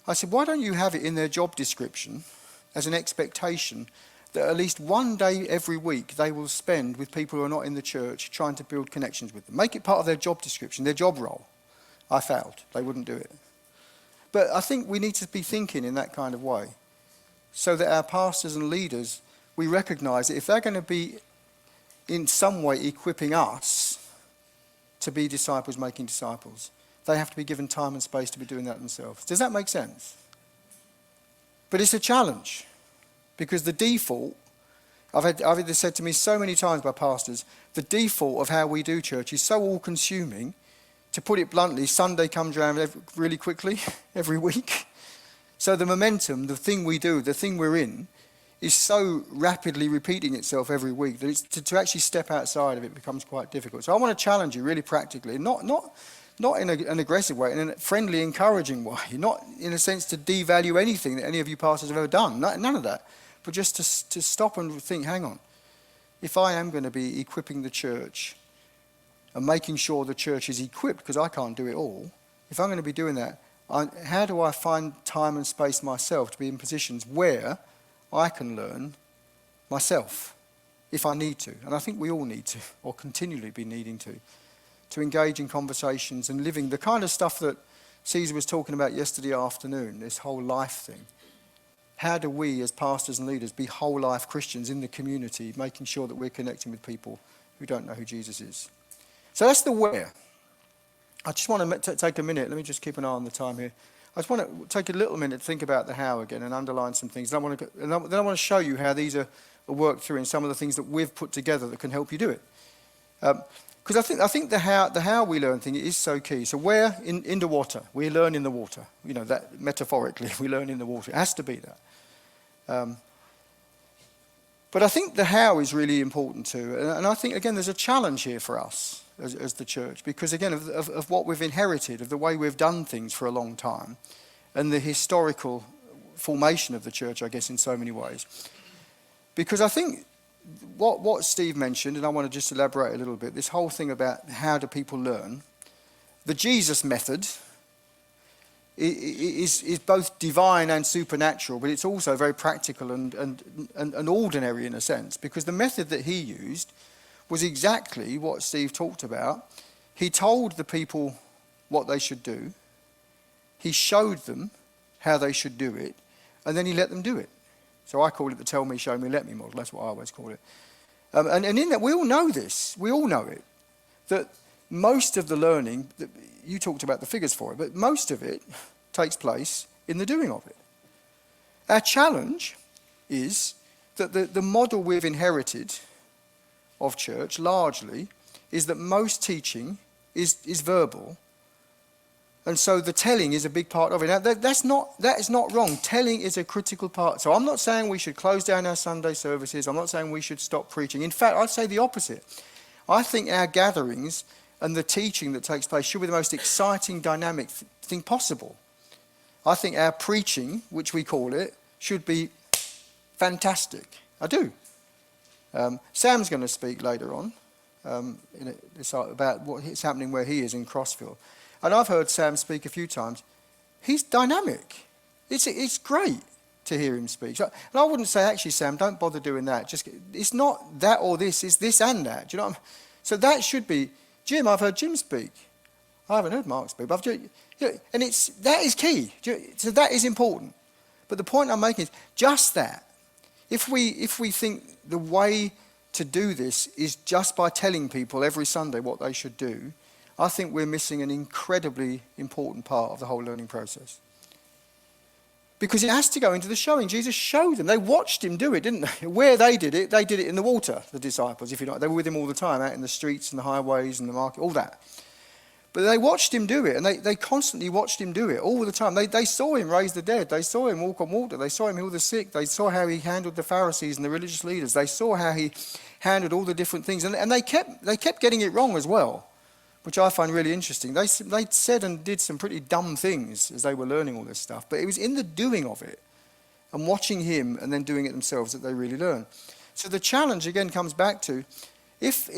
I said, why don't you have it in their job description as an expectation that at least one day every week they will spend with people who are not in the church trying to build connections with them. Make it part of their job description, their job role. I failed. They wouldn't do it. But I think we need to be thinking in that kind of way, so that our pastors and leaders, we recognise that if they're going to be in some way equipping us to be disciples making disciples, they have to be given time and space to be doing that themselves. Does that make sense? But it's a challenge, because the default, I've had this said to me so many times by pastors, the default of how we do church is so all-consuming. To put it bluntly, Sunday comes around really quickly every week. So the momentum, the thing we do, the thing we're in, is so rapidly repeating itself every week that to actually step outside of it becomes quite difficult. So I want to challenge you really practically, not in an aggressive way, in a friendly, encouraging way, not in a sense to devalue anything that any of you pastors have ever done, none of that, but just to stop and think, hang on, if I am going to be equipping the church and making sure the church is equipped, because I can't do it all, if I'm going to be doing that, how do I find time and space myself to be in positions where I can learn myself, if I need to? And I think we all need to, or continually be needing to engage in conversations and living the kind of stuff that Caesar was talking about yesterday afternoon, this whole life thing. How do we as pastors and leaders be whole life Christians in the community, making sure that we're connecting with people who don't know who Jesus is? So that's the where. I just want to take a minute. Let me just keep an eye on the time here. I just want to take a little minute to think about the how again and underline some things. Then I want to show you how these are worked through in some of the things that we've put together that can help you do it. Because I think the how we learn thing is so key. So where in the water, we learn in the water. You know, that metaphorically, we learn in the water. It has to be that. But I think the how is really important too. And I think, again, there's a challenge here for us as the church, because, again, of what we've inherited, of the way we've done things for a long time, and the historical formation of the church, I guess, in so many ways. Because I think what Steve mentioned, and I want to just elaborate a little bit, this whole thing about how do people learn, the Jesus method is both divine and supernatural, but it's also very practical and ordinary in a sense, because the method that he used was exactly what Steve talked about. He told the people what they should do, he showed them how they should do it, and then he let them do it. So I call it the tell me, show me, let me model. That's what I always call it. And in that, we all know this. We all know it. That most of the learning, you talked about the figures for it, but most of it takes place in the doing of it. Our challenge is that the model we've inherited of church, largely, is that most teaching is verbal. And so the telling is a big part of it. Now, that is not wrong. Telling is a critical part. So I'm not saying we should close down our Sunday services. I'm not saying we should stop preaching. In fact, I'd say the opposite. I think our gatherings and the teaching that takes place should be the most exciting, dynamic thing possible. I think our preaching, which we call it, should be fantastic. I do. Sam's going to speak later on about what is happening where he is in Crossfield. And I've heard Sam speak a few times. He's dynamic. It's great to hear him speak. And I wouldn't say, actually, Sam, don't bother doing that. It's not that or this, it's this and that. Do you know what I mean? So that should be, Jim, I've heard Jim speak. I haven't heard Mark speak. But and that is key. So that is important. But the point I'm making is just that. If we think the way to do this is just by telling people every Sunday what they should do, I think we're missing an incredibly important part of the whole learning process. Because it has to go into the showing. Jesus showed them. They watched him do it, didn't they? Where they did it in the water, the disciples, if you like. They were with him all the time, out in the streets and the highways and the market, all that. But they watched him do it, and they constantly watched him do it all the time. They saw him raise the dead. They saw him walk on water. They saw him heal the sick. They saw how he handled the Pharisees and the religious leaders. They saw how he handled all the different things. And they kept getting it wrong as well, which I find really interesting. They said and did some pretty dumb things as they were learning all this stuff. But it was in the doing of it and watching him and then doing it themselves that they really learn. So the challenge again comes back to, if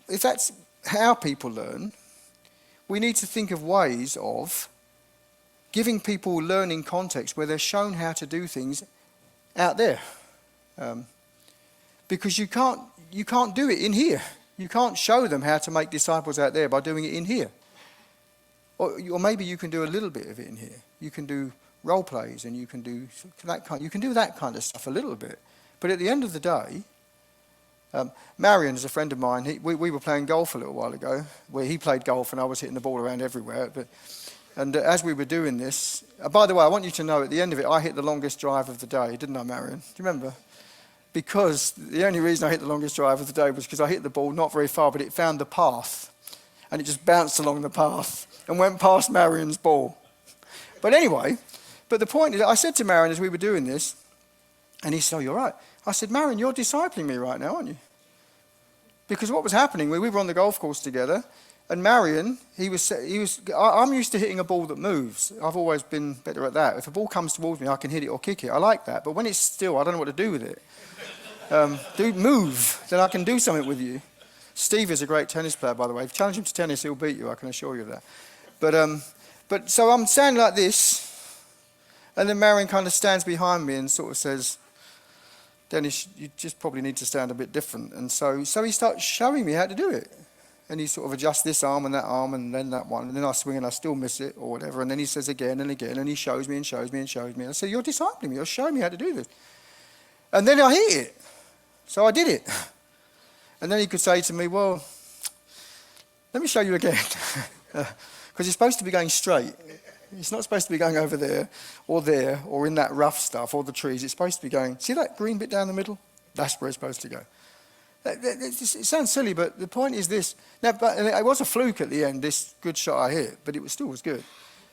that's how people learn, we need to think of ways of giving people learning context where they're shown how to do things out there. Because you can't do it in here. You can't show them how to make disciples out there by doing it in here. Or maybe you can do a little bit of it in here. You can do role plays and you can do that kind of stuff a little bit. But at the end of the day, Marion is a friend of mine. We were playing golf a little while ago, where he played golf and I was hitting the ball around everywhere. And as we were doing this, by the way, I want you to know at the end of it, I hit the longest drive of the day, didn't I, Marion? Do you remember? Because the only reason I hit the longest drive of the day was because I hit the ball not very far, but it found the path. And it just bounced along the path and went past Marion's ball. But anyway, the point is, I said to Marion as we were doing this, and he said, "Oh, you're right." I said, "Marion, you're discipling me right now, aren't you?" Because what was happening, we were on the golf course together, and Marion, I'm used to hitting a ball that moves. I've always been better at that. If a ball comes towards me, I can hit it or kick it. I like that. But when it's still, I don't know what to do with it. Move, then I can do something with you. Steve is a great tennis player, by the way. If you challenge him to tennis, he'll beat you, I can assure you of that. But so I'm standing like this, and then Marion kind of stands behind me and sort of says, "Dennis, you just probably need to stand a bit different." And so he starts showing me how to do it. And he sort of adjusts this arm and then that one. And then I swing and I still miss it or whatever. And then he says again and again. And he shows me and shows me and shows me. And I say, "You're discipling me. You're showing me how to do this." And then I hit it. So I did it. And then he could say to me, "Well, let me show you again." Because it's supposed to be going straight. It's not supposed to be going over there or in that rough stuff or the trees. It's supposed to be going, see that green bit down the middle? That's where it's supposed to go. It sounds silly, but the point is this. Now, and it was a fluke at the end, this good shot I hit, but it still was good.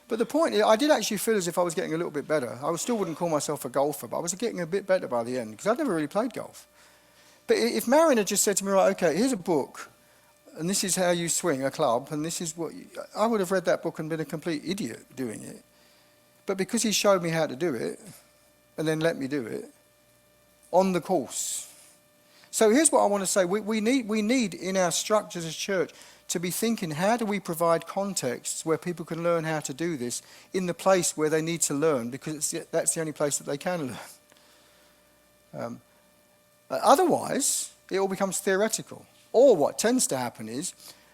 But the point is, I did actually feel as if I was getting a little bit better. I still wouldn't call myself a golfer, but I was getting a bit better by the end, because I'd never really played golf. But if Marion had just said to me, "Right, okay, here's a book, and this is how you swing a club, and this is what..." I would have read that book and been a complete idiot doing it. But because he showed me how to do it, and then let me do it, on the course. So here's what I want to say. We need in our structures as church to be thinking, how do we provide contexts where people can learn how to do this in the place where they need to learn, because that's the only place that they can learn. Otherwise, it all becomes theoretical. Or what tends to happen is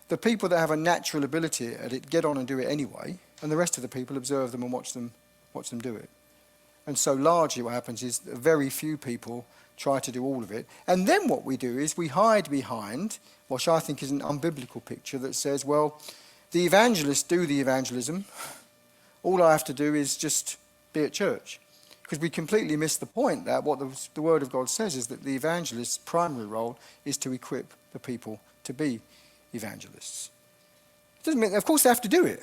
the people that have a natural ability at it get on and do it anyway, and the rest of the people observe them and watch them do it. And so largely what happens is very few people try to do all of it. And then what we do is we hide behind, which I think is an unbiblical picture that says, well, the evangelists do the evangelism. All I have to do is just be at church. Because we completely miss the point that what the Word of God says is that the evangelist's primary role is to equip the people to be evangelists. It doesn't mean, of course, they have to do it.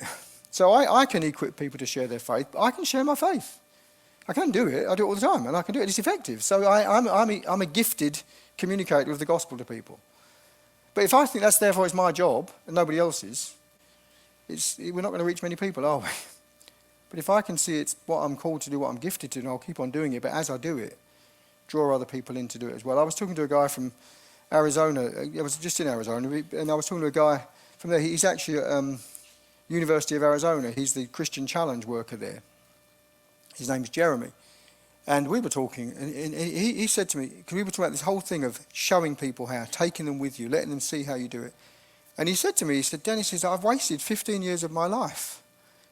So I can equip people to share their faith, but I can share my faith. I can do it. I do it all the time, and I can do it. It's effective. So I'm a gifted communicator of the gospel to people. But if I think that's therefore it's my job and nobody else's, we're not going to reach many people, are we? But if I can see it's what I'm called to do, what I'm gifted to, and I'll keep on doing it, but as I do it, draw other people in to do it as well. I was talking to a guy from Arizona. I was just in Arizona, and I was talking to a guy from there. He's actually at University of Arizona. He's the Christian Challenge worker there. His name's Jeremy. And we were talking, and he said to me, because we were talking about this whole thing of showing people how, taking them with you, letting them see how you do it. And he said to me, he said, "Dennis, I've wasted 15 years of my life."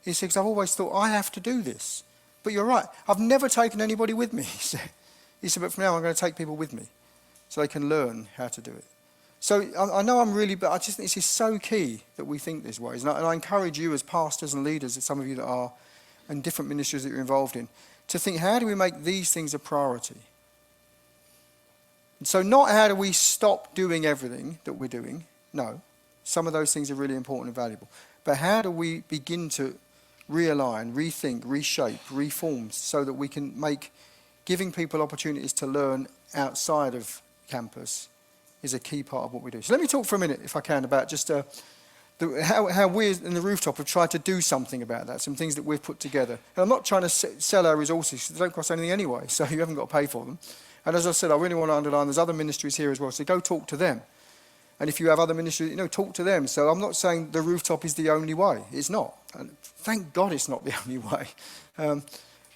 He said, "'Cause I've always thought I have to do this. But you're right, I've never taken anybody with me," he said. But from now on, I'm going to take people with me. so they can learn how to do it. So I know but I just think this is so key that we think this way. And I encourage you as pastors and leaders, some of you that are, and different ministries that you're involved in, to think, how do we make these things a priority? And so not how do we stop doing everything that we're doing. No, some of those things are really important and valuable. But how do we begin to realign, rethink, reshape, reform so that we can make giving people opportunities to learn outside of campus is a key part of what we do. So let me talk for a minute, if I can, about just how we in the Rooftop have tried to do something about that, some things that we've put together. And I'm not trying to sell our resources, because they don't cost anything anyway, so you haven't got to pay for them. And as I said, I really want to underline there's other ministries here as well, so go talk to them. And if you have other ministries, talk to them. So I'm not saying the Rooftop is the only way. It's not. And thank God it's not the only way.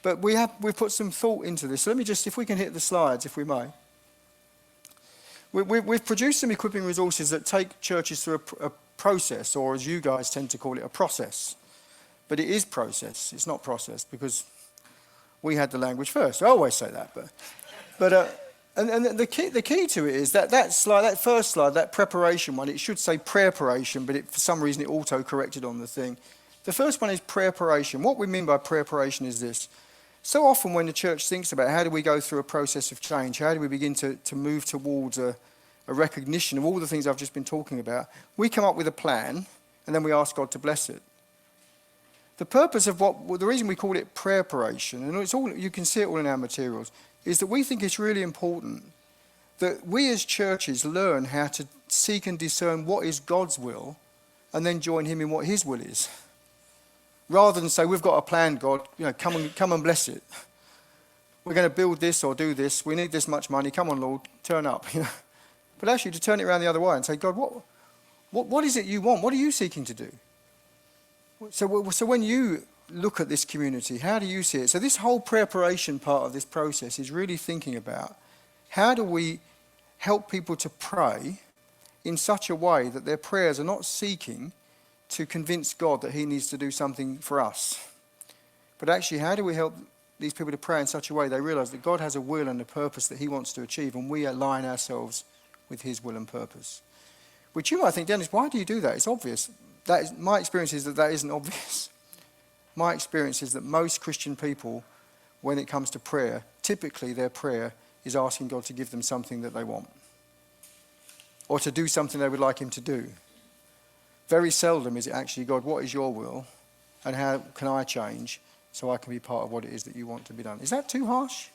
But we've put some thought into this. So let me just, if we can hit the slides, if we may. We've produced some equipping resources that take churches through a process, or as you guys tend to call it, a process. But it is process. It's not process, because we had the language first. I always say that. And the key to it is that slide, that first slide, that preparation one, it should say preparation, but for some reason it auto-corrected on the thing. The first one is preparation. What we mean by preparation is this. So often when the church thinks about how do we go through a process of change, how do we begin to move towards a recognition of all the things I've just been talking about, we come up with a plan and then we ask God to bless it. The purpose of the reason we call it preparation, and it's all, you can see it all in our materials, is that we think it's really important that we as churches learn how to seek and discern what is God's will and then join him in what his will is. Rather than say, we've got a plan, God, come and bless it. We're going to build this or do this. We need this much money. Come on, Lord, turn up. But actually to turn it around the other way and say, God, what is it you want? What are you seeking to do? So when you look at this community, how do you see it? So this whole preparation part of this process is really thinking about how do we help people to pray in such a way that their prayers are not seeking to convince God that he needs to do something for us. But actually, how do we help these people to pray in such a way they realise that God has a will and a purpose that he wants to achieve, and we align ourselves with his will and purpose? Which you might think, Dennis, why do you do that? It's obvious. My experience is that isn't obvious. My experience is that most Christian people, when it comes to prayer, typically their prayer is asking God to give them something that they want, or to do something they would like him to do. Very seldom is it actually, God, what is your will and how can I change so I can be part of what it is that you want to be done? Is that too harsh?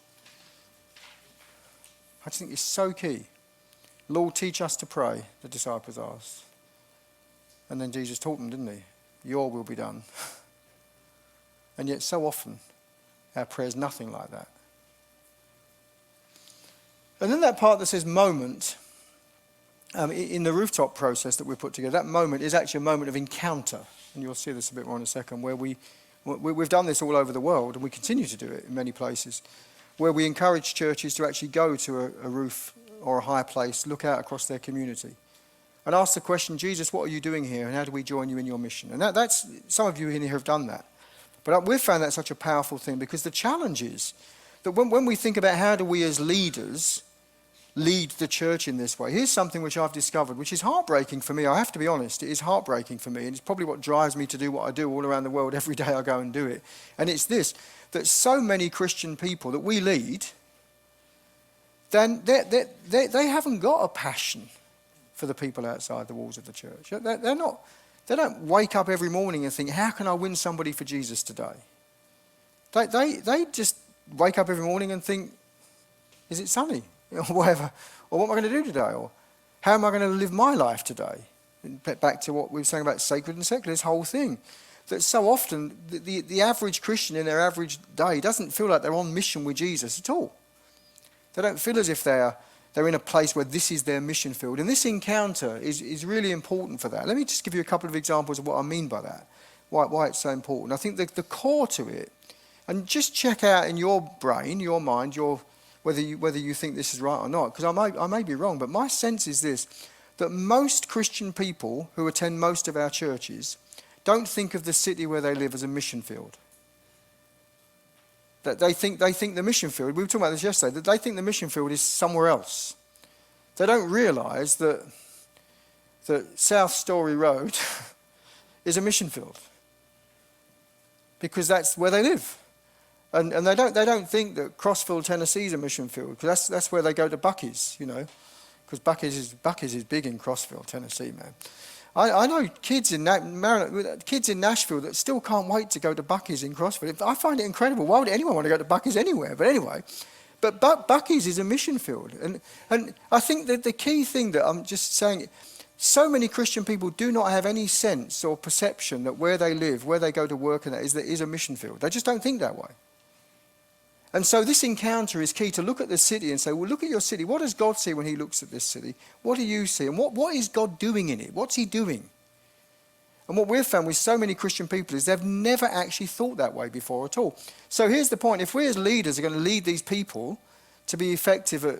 I just think it's so key. Lord, teach us to pray, the disciples asked. And then Jesus taught them, didn't he? Your will be done. And yet so often our prayer is nothing like that. And then that part that says moment, in the Rooftop process that we put together, that moment is actually a moment of encounter. And you'll see this a bit more in a second, where we've done this all over the world, and we continue to do it in many places, where we encourage churches to actually go to a roof or a high place, look out across their community, and ask the question, Jesus, what are you doing here, and how do we join you in your mission? And that's some of you in here have done that. But we've found that such a powerful thing, because the challenge is that when we think about how do we as leaders lead the church in this way, here's something which I've discovered, which is heartbreaking for me. I have to be honest, it is heartbreaking for me, and it's probably what drives me to do what I do all around the world. Every day I go and do it. And it's this, that so many Christian people that we lead, then they haven't got a passion for the people outside the walls of the church. They don't wake up every morning and think, how can I win somebody for Jesus today? They just wake up every morning and think, is it sunny? Or whatever. Or what am I going to do today? Or how am I going to live my life today? Back to what we were saying about sacred and secular, this whole thing. That so often the average Christian in their average day doesn't feel like they're on mission with Jesus at all. They don't feel as if they're in a place where this is their mission field. And this encounter is really important for that. Let me just give you a couple of examples of what I mean by that, why it's so important. I think the core to it, and just check out in your brain, your mind, whether you think this is right or not, because I may be wrong, but my sense is this, that most Christian people who attend most of our churches don't think of the city where they live as a mission field. That they think the mission field, we were talking about this yesterday, that they think the mission field is somewhere else. they don't realise that South Story Road is a mission field, because that's where they live. And they don't think that Crossville, Tennessee is a mission field, because that's where they go to Buc-ee's, because Buc-ee's is big in Crossville, Tennessee, man. I know kids in Nashville that still can't wait to go to Buc-ee's in Crossville. I find it incredible. Why would anyone want to go to Buc-ee's anywhere? But anyway, Buc-ee's is a mission field. And I think that the key thing that I'm just saying, so many Christian people do not have any sense or perception that where they live, where they go to work, and that is a mission field. They just don't think that way. And so this encounter is key, to look at the city and say, well, look at your city. What does God see when he looks at this city? What do you see? And what is God doing in it? What's he doing? And what we've found with so many Christian people is they've never actually thought that way before at all. So here's the point. If we as leaders are going to lead these people to be effective at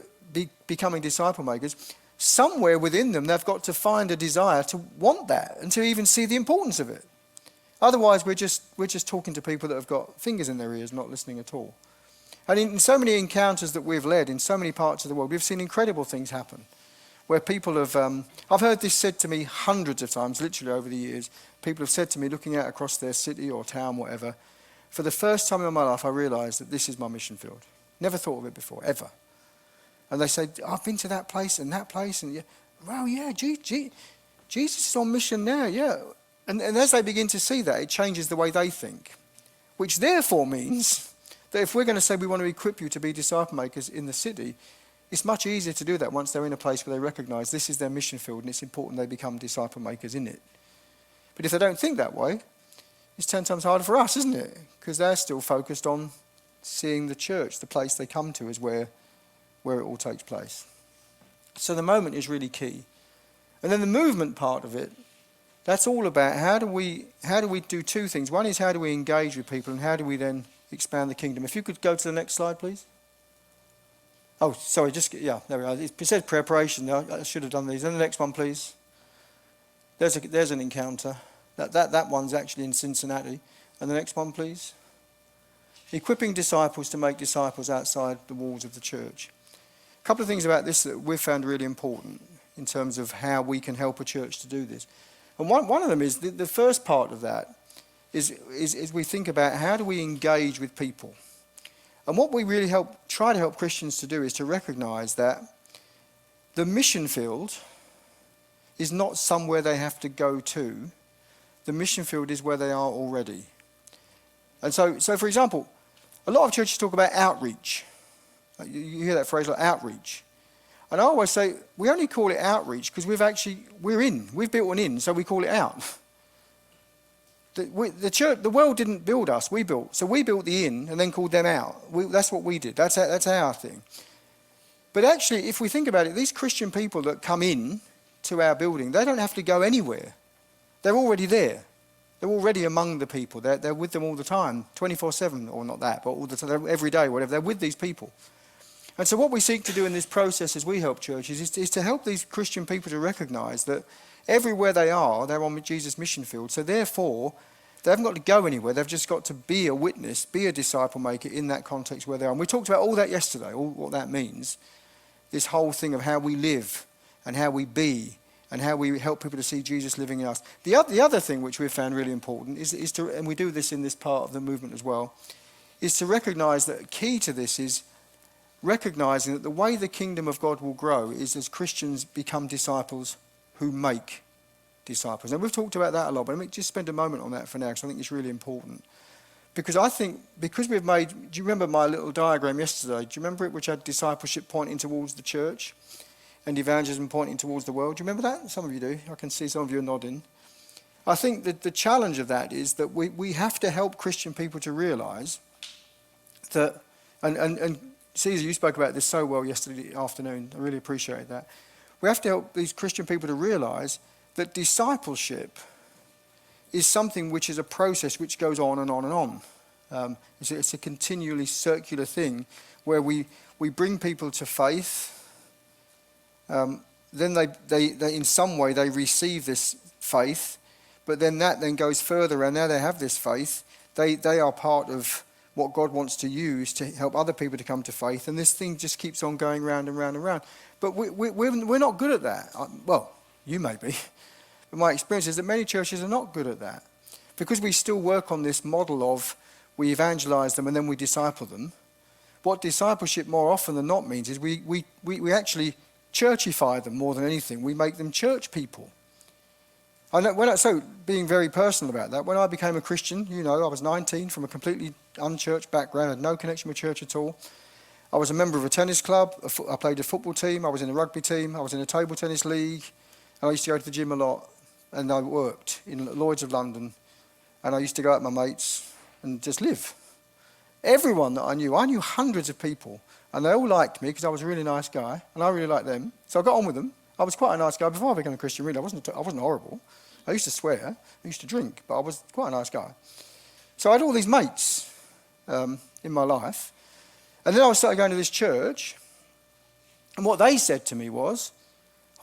becoming disciple makers, somewhere within them they've got to find a desire to want that and to even see the importance of it. Otherwise, we're just talking to people that have got fingers in their ears, not listening at all. And in so many encounters that we've led in so many parts of the world, we've seen incredible things happen. Where people have, I've heard this said to me hundreds of times, literally over the years. People have said to me, looking out across their city or town, whatever, for the first time in my life, I realised that this is my mission field. Never thought of it before, ever. And they say, I've been to that place, and yeah, well, yeah, Jesus is on mission now, yeah. And as they begin to see that, it changes the way they think, which therefore means that if we're going to say we want to equip you to be disciple makers in the city, it's much easier to do that once they're in a place where they recognise this is their mission field and it's important they become disciple makers in it. But if they don't think that way, it's 10 times harder for us, isn't it? Because they're still focused on seeing the church, the place they come to, is where it all takes place. So the moment is really key. And then the movement part of it, that's all about how do we do two things. One is how do we engage with people, and how do we then expand the kingdom. If you could go to the next slide, please. Oh, sorry, there we are. It said preparation. I should have done these. And the next one, please. There's an encounter. That one's actually in Cincinnati. And the next one, please. Equipping disciples to make disciples outside the walls of the church. A couple of things about this that we've found really important in terms of how we can help a church to do this. And one of them is the first part of that is we think about how do we engage with people. And what we really try to help Christians to do is to recognise that the mission field is not somewhere they have to go to. The mission field is where they are already. And so for example, a lot of churches talk about outreach. You hear that phrase like outreach. And I always say, we only call it outreach because we've built an inn, so we call it out. The church, the world didn't build us, we built. So we built the inn and then called them out. That's what we did. That's our thing. But actually, if we think about it, these Christian people that come in to our building, they don't have to go anywhere. They're already there. They're already among the people. They're with them all the time, 24/7, or not that, but all the time, every day, whatever. They're with these people. And so what we seek to do in this process as we help churches is to help these Christian people to recognise that everywhere they are, they're on Jesus' mission field. So therefore, they haven't got to go anywhere. They've just got to be a witness, be a disciple maker in that context where they are. And we talked about all that yesterday, all what that means. This whole thing of how we live and how we be and how we help people to see Jesus living in us. The other thing which we've found really important is to, and we do this in this part of the movement as well, is to recognise that key to this is recognising that the way the kingdom of God will grow is as Christians become disciples who make disciples. And we've talked about that a lot, but let me just spend a moment on that for now because I think it's really important. Because I think, because we've made, do you remember my little diagram yesterday? Do you remember it, which had discipleship pointing towards the church and evangelism pointing towards the world? Do you remember that? Some of you do. I can see some of you are nodding. I think that the challenge of that is that we have to help Christian people to realise that, and Caesar, you spoke about this so well yesterday afternoon. I really appreciate that. We have to help these Christian people to realise that discipleship is something which is a process which goes on and on and on. It's a continually circular thing where we bring people to faith. Then they in some way they receive this faith, but then that then goes further, and now they have this faith. They are part of what God wants to use to help other people to come to faith, and this thing just keeps on going round and round and round. But we're not good at that. Well, you may be. But my experience is that many churches are not good at that. Because we still work on this model of we evangelize them and then we disciple them. What discipleship more often than not means is we actually churchify them more than anything. We make them church people. So being very personal about that, when I became a Christian, I was 19 from a completely unchurched background, had no connection with church at all. I was a member of a tennis club, I played a football team, I was in a rugby team, I was in a table tennis league, and I used to go to the gym a lot, and I worked in Lloyd's of London, and I used to go out with my mates and just live. Everyone that I knew hundreds of people, and they all liked me because I was a really nice guy, and I really liked them, so I got on with them. I was quite a nice guy. Before I became a Christian, really, I wasn't horrible. I used to swear, I used to drink, but I was quite a nice guy. So I had all these mates in my life. And then I started going to this church, and what they said to me was,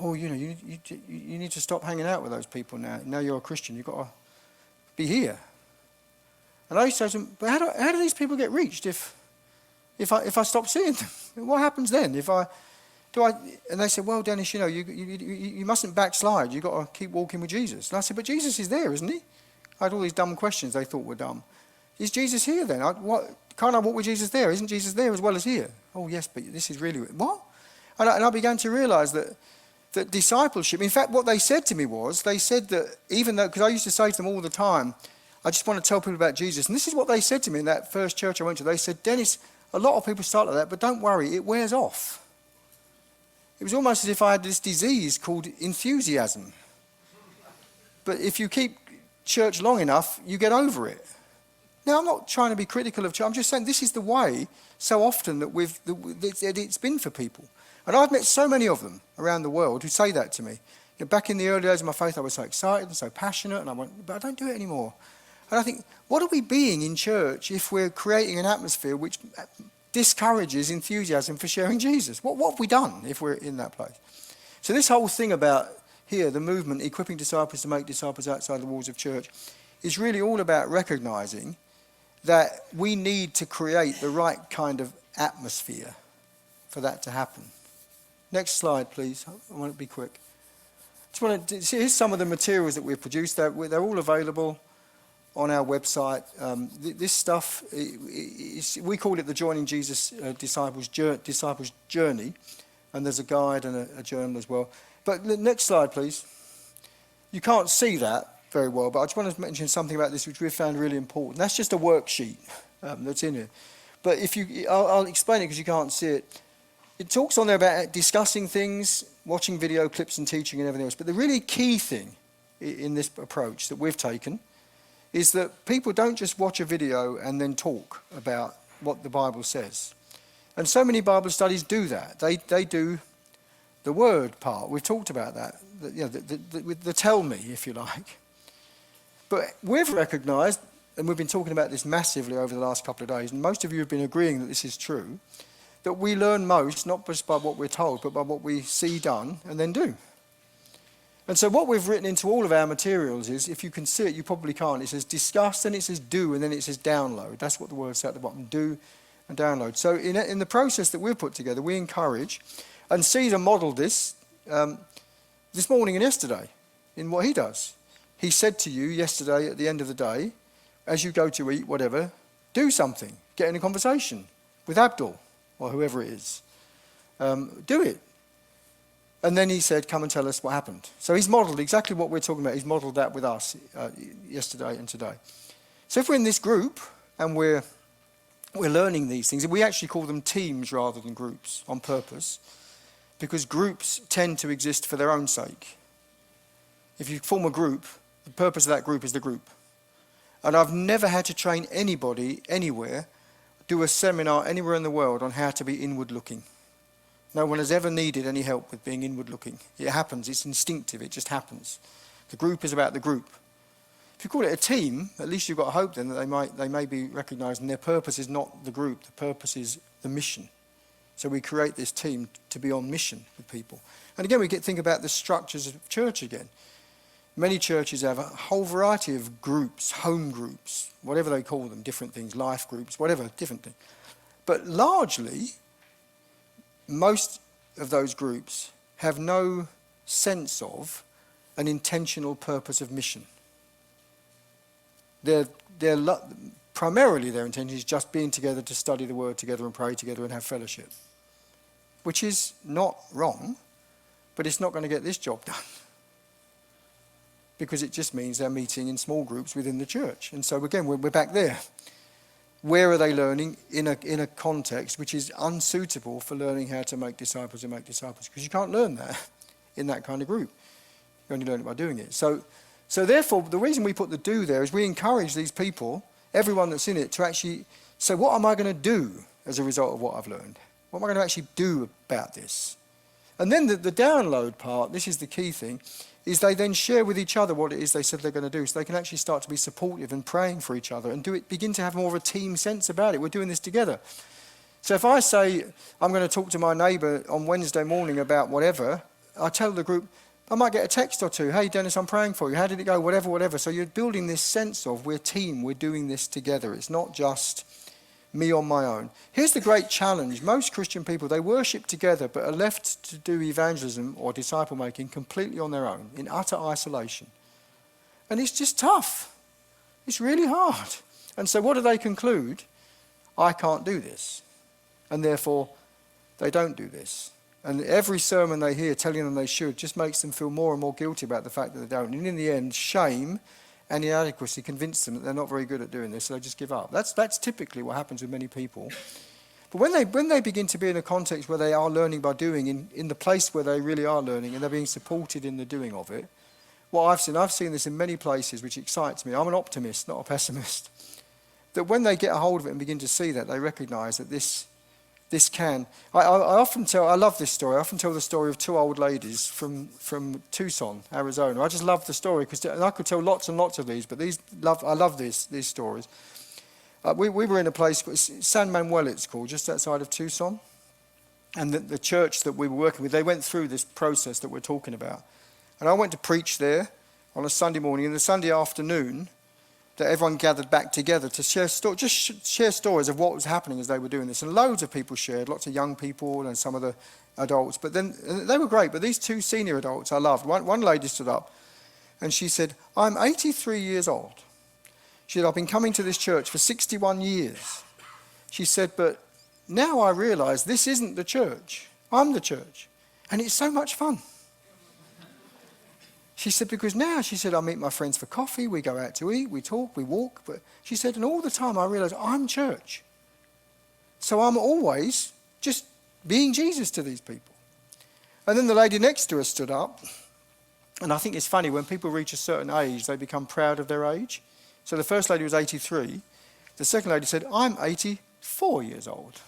you need to stop hanging out with those people now. Now you're a Christian, you've got to be here. And I used to say to them, but how do these people get reached if I stop seeing them? What happens then? And they said, well, Dennis, you mustn't backslide. You've got to keep walking with Jesus. And I said, but Jesus is there, isn't he? I had all these dumb questions they thought were dumb. Is Jesus here then? Can't I walk with Jesus there? Isn't Jesus there as well as here? Oh, yes, but this is really... What? And I began to realise that discipleship... In fact, what they said to me was, they said that even though... Because I used to say to them all the time, I just want to tell people about Jesus. And this is what they said to me in that first church I went to. They said, Dennis, a lot of people start like that, but don't worry, it wears off. It was almost as if I had this disease called enthusiasm. But if you keep church long enough, you get over it. Now, I'm not trying to be critical of church. I'm just saying this is the way so often that it's been for people. And I've met so many of them around the world who say that to me. Back in the early days of my faith, I was so excited and so passionate, and I went, but I don't do it anymore. And I think, what are we being in church if we're creating an atmosphere which discourages enthusiasm for sharing Jesus? What have we done if we're in that place? So this whole thing about here, the movement, equipping disciples to make disciples outside the walls of church, is really all about recognizing that we need to create the right kind of atmosphere for that to happen. Next slide, please. I want to be quick. Here's some of the materials that we've produced. They're all available on our website. This stuff, we call it the Joining Jesus Disciples Journey, and there's a guide and a journal as well. But the next slide, please. You can't see that very well, but I just want to mention something about this which we've found really important. That's just a worksheet that's in here. But I'll explain it because you can't see it. It talks on there about discussing things, watching video clips and teaching and everything else. But the really key thing in this approach that we've taken is that people don't just watch a video and then talk about what the Bible says. And so many Bible studies do that. They do the word part. We've talked about that, the tell me, if you like. But we've recognised, and we've been talking about this massively over the last couple of days, and most of you have been agreeing that this is true, that we learn most, not just by what we're told, but by what we see done and then do. And so what we've written into all of our materials is, if you can see it, you probably can't. It says discuss, then it says do, and then it says download. That's what the word says at the bottom, do and download. So in the process that we've put together, we encourage, and Caesar modelled this this morning and yesterday in what he does. He said to you yesterday at the end of the day, as you go to eat, whatever, do something. Get in a conversation with Abdul or whoever it is. Do it. And then he said, come and tell us what happened. So he's modelled exactly what we're talking about. He's modelled that with us yesterday and today. So if we're in this group and we're learning these things, and we actually call them teams rather than groups on purpose, because groups tend to exist for their own sake. If you form a group, the purpose of that group is the group. And I've never had to train anybody anywhere, do a seminar anywhere in the world on how to be inward looking. No one has ever needed any help with being inward looking. It happens, it's instinctive, it just happens. The group is about the group. If you call it a team, at least you've got hope then that they may be recognising their purpose is not the group, the purpose is the mission. So we create this team to be on mission with people. And again, think about the structures of church again. Many churches have a whole variety of groups, home groups, whatever they call them, different things, life groups, whatever, different things. But largely, most of those groups have no sense of an intentional purpose of mission. Primarily their intention is just being together to study the word together and pray together and have fellowship, which is not wrong, but it's not going to get this job done, because it just means they're meeting in small groups within the church. And so again, we're back there. Where are they learning in a context which is unsuitable for learning how to make disciples and make disciples? Because you can't learn that in that kind of group. You only learn it by doing it. So therefore, the reason we put the do there is we encourage these people, everyone that's in it, to actually say, what am I going to do as a result of what I've learned? What am I going to actually do about this? And then the download part, this is the key thing, is they then share with each other what it is they said they're going to do, so they can actually start to be supportive and praying for each other and begin to have more of a team sense about it. We're doing this together. So if I say I'm going to talk to my neighbour on Wednesday morning about whatever, I tell the group, I might get a text or two, hey Dennis, I'm praying for you, how did it go, whatever. So you're building this sense of we're a team, we're doing this together. It's not just me on my own. Here's the great challenge. Most Christian people, they worship together but are left to do evangelism or disciple making completely on their own, in utter isolation. And it's just tough. It's really hard. And so what do they conclude? I can't do this. And therefore, they don't do this. And every sermon they hear telling them they should just makes them feel more and more guilty about the fact that they don't. And in the end, shame and inadequacy convince them that they're not very good at doing this, so they just give up. That's typically what happens with many people. But when they begin to be in a context where they are learning by doing, in the place where they really are learning, and they're being supported in the doing of it, what I've seen this in many places, which excites me. I'm an optimist, not a pessimist. That when they get a hold of it and begin to see that, they recognise that this can. I often tell, I love this story. I often tell the story of two old ladies from Tucson, Arizona. I just love the story because I could tell lots and lots of these, but I love these stories. We were in a place, San Manuel it's called, just outside of Tucson. And the church that we were working with, they went through this process that we're talking about. And I went to preach there on a Sunday morning. And the Sunday afternoon, that everyone gathered back together to share stories of what was happening as they were doing this. And loads of people shared, lots of young people and some of the adults. But then they were great. But these two senior adults I loved. One lady stood up and she said, I'm 83 years old. She said, I've been coming to this church for 61 years. She said, but now I realise this isn't the church. I'm the church. And it's so much fun. She said, because now, she said, I meet my friends for coffee, we go out to eat, we talk, we walk. But she said, and all the time I realise I'm church. So I'm always just being Jesus to these people. And then the lady next to her stood up. And I think it's funny, when people reach a certain age, they become proud of their age. So the first lady was 83. The second lady said, I'm 84 years old.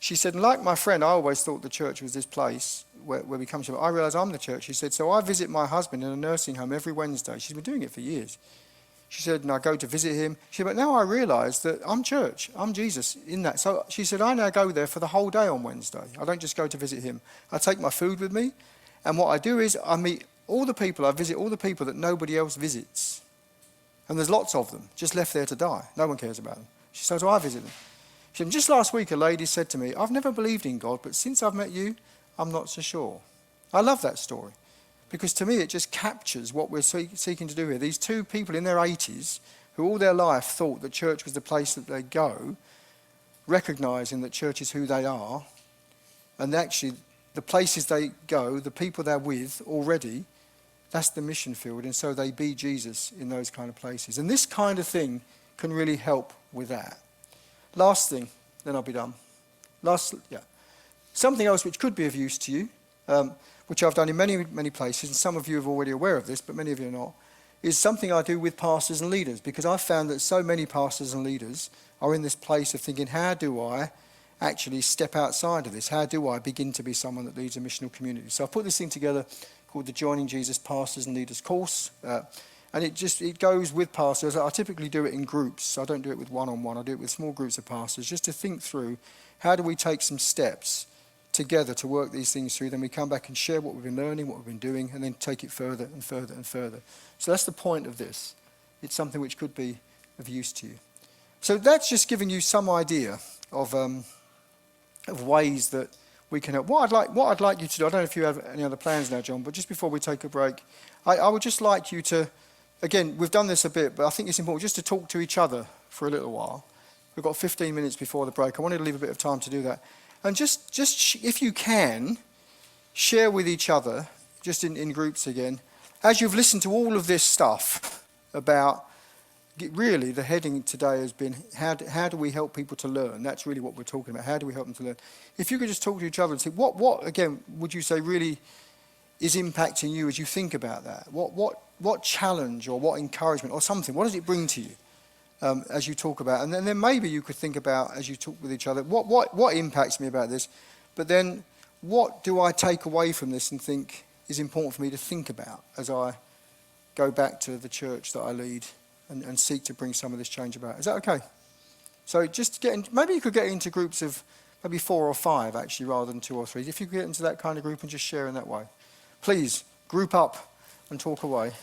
She said, and like my friend, I always thought the church was this place where we come to. I realise I'm the church. She said, so I visit my husband in a nursing home every Wednesday. She's been doing it for years. She said, and I go to visit him. She said, but now I realise that I'm church. I'm Jesus in that. So she said, I now go there for the whole day on Wednesday. I don't just go to visit him. I take my food with me. And what I do is I meet all the people. I visit all the people that nobody else visits. And there's lots of them, just left there to die. No one cares about them. She said, so I visit them. She said, just last week a lady said to me, I've never believed in God, but since I've met you, I'm not so sure. I love that story because to me it just captures what we're seeking to do here. These two people in their 80s who all their life thought that church was the place that they go, recognising that church is who they are, and actually the places they go, the people they're with already, that's the mission field, and so they be Jesus in those kind of places. And this kind of thing can really help with that. Last thing, then I'll be done. Something else which could be of use to you, which I've done in many, many places, and some of you are already aware of this, but many of you are not, is something I do with pastors and leaders, because I've found that so many pastors and leaders are in this place of thinking, how do I actually step outside of this? How do I begin to be someone that leads a missional community? So I've put this thing together called the Joining Jesus Pastors and Leaders course. And it goes with pastors. I typically do it in groups. I don't do it with one-on-one. I do it with small groups of pastors just to think through how do we take some steps together to work these things through. Then we come back and share what we've been learning, what we've been doing, and then take it further and further and further. So that's the point of this. It's something which could be of use to you. So that's just giving you some idea of ways that we can help. What I'd like you to do, I don't know if you have any other plans now, John, but just before we take a break, I would just like you to, again, we've done this a bit, but I think it's important just to talk to each other for a little while. We've got 15 minutes before the break. I wanted to leave a bit of time to do that. And just if you can, share with each other, just in groups again, as you've listened to all of this stuff about, really the heading today has been, how do we help people to learn? That's really what we're talking about. How do we help them to learn? If you could just talk to each other and say, what again, would you say really is impacting you as you think about that? What challenge or what encouragement or something, what does it bring to you as you talk about it? And then maybe you could think about, as you talk with each other, what impacts me about this? But then what do I take away from this and think is important for me to think about as I go back to the church that I lead and seek to bring some of this change about? Is that okay? So just maybe you could get into groups of maybe 4 or 5 actually, rather than 2 or 3. If you could get into that kind of group and just share in that way. Please, group up and talk away.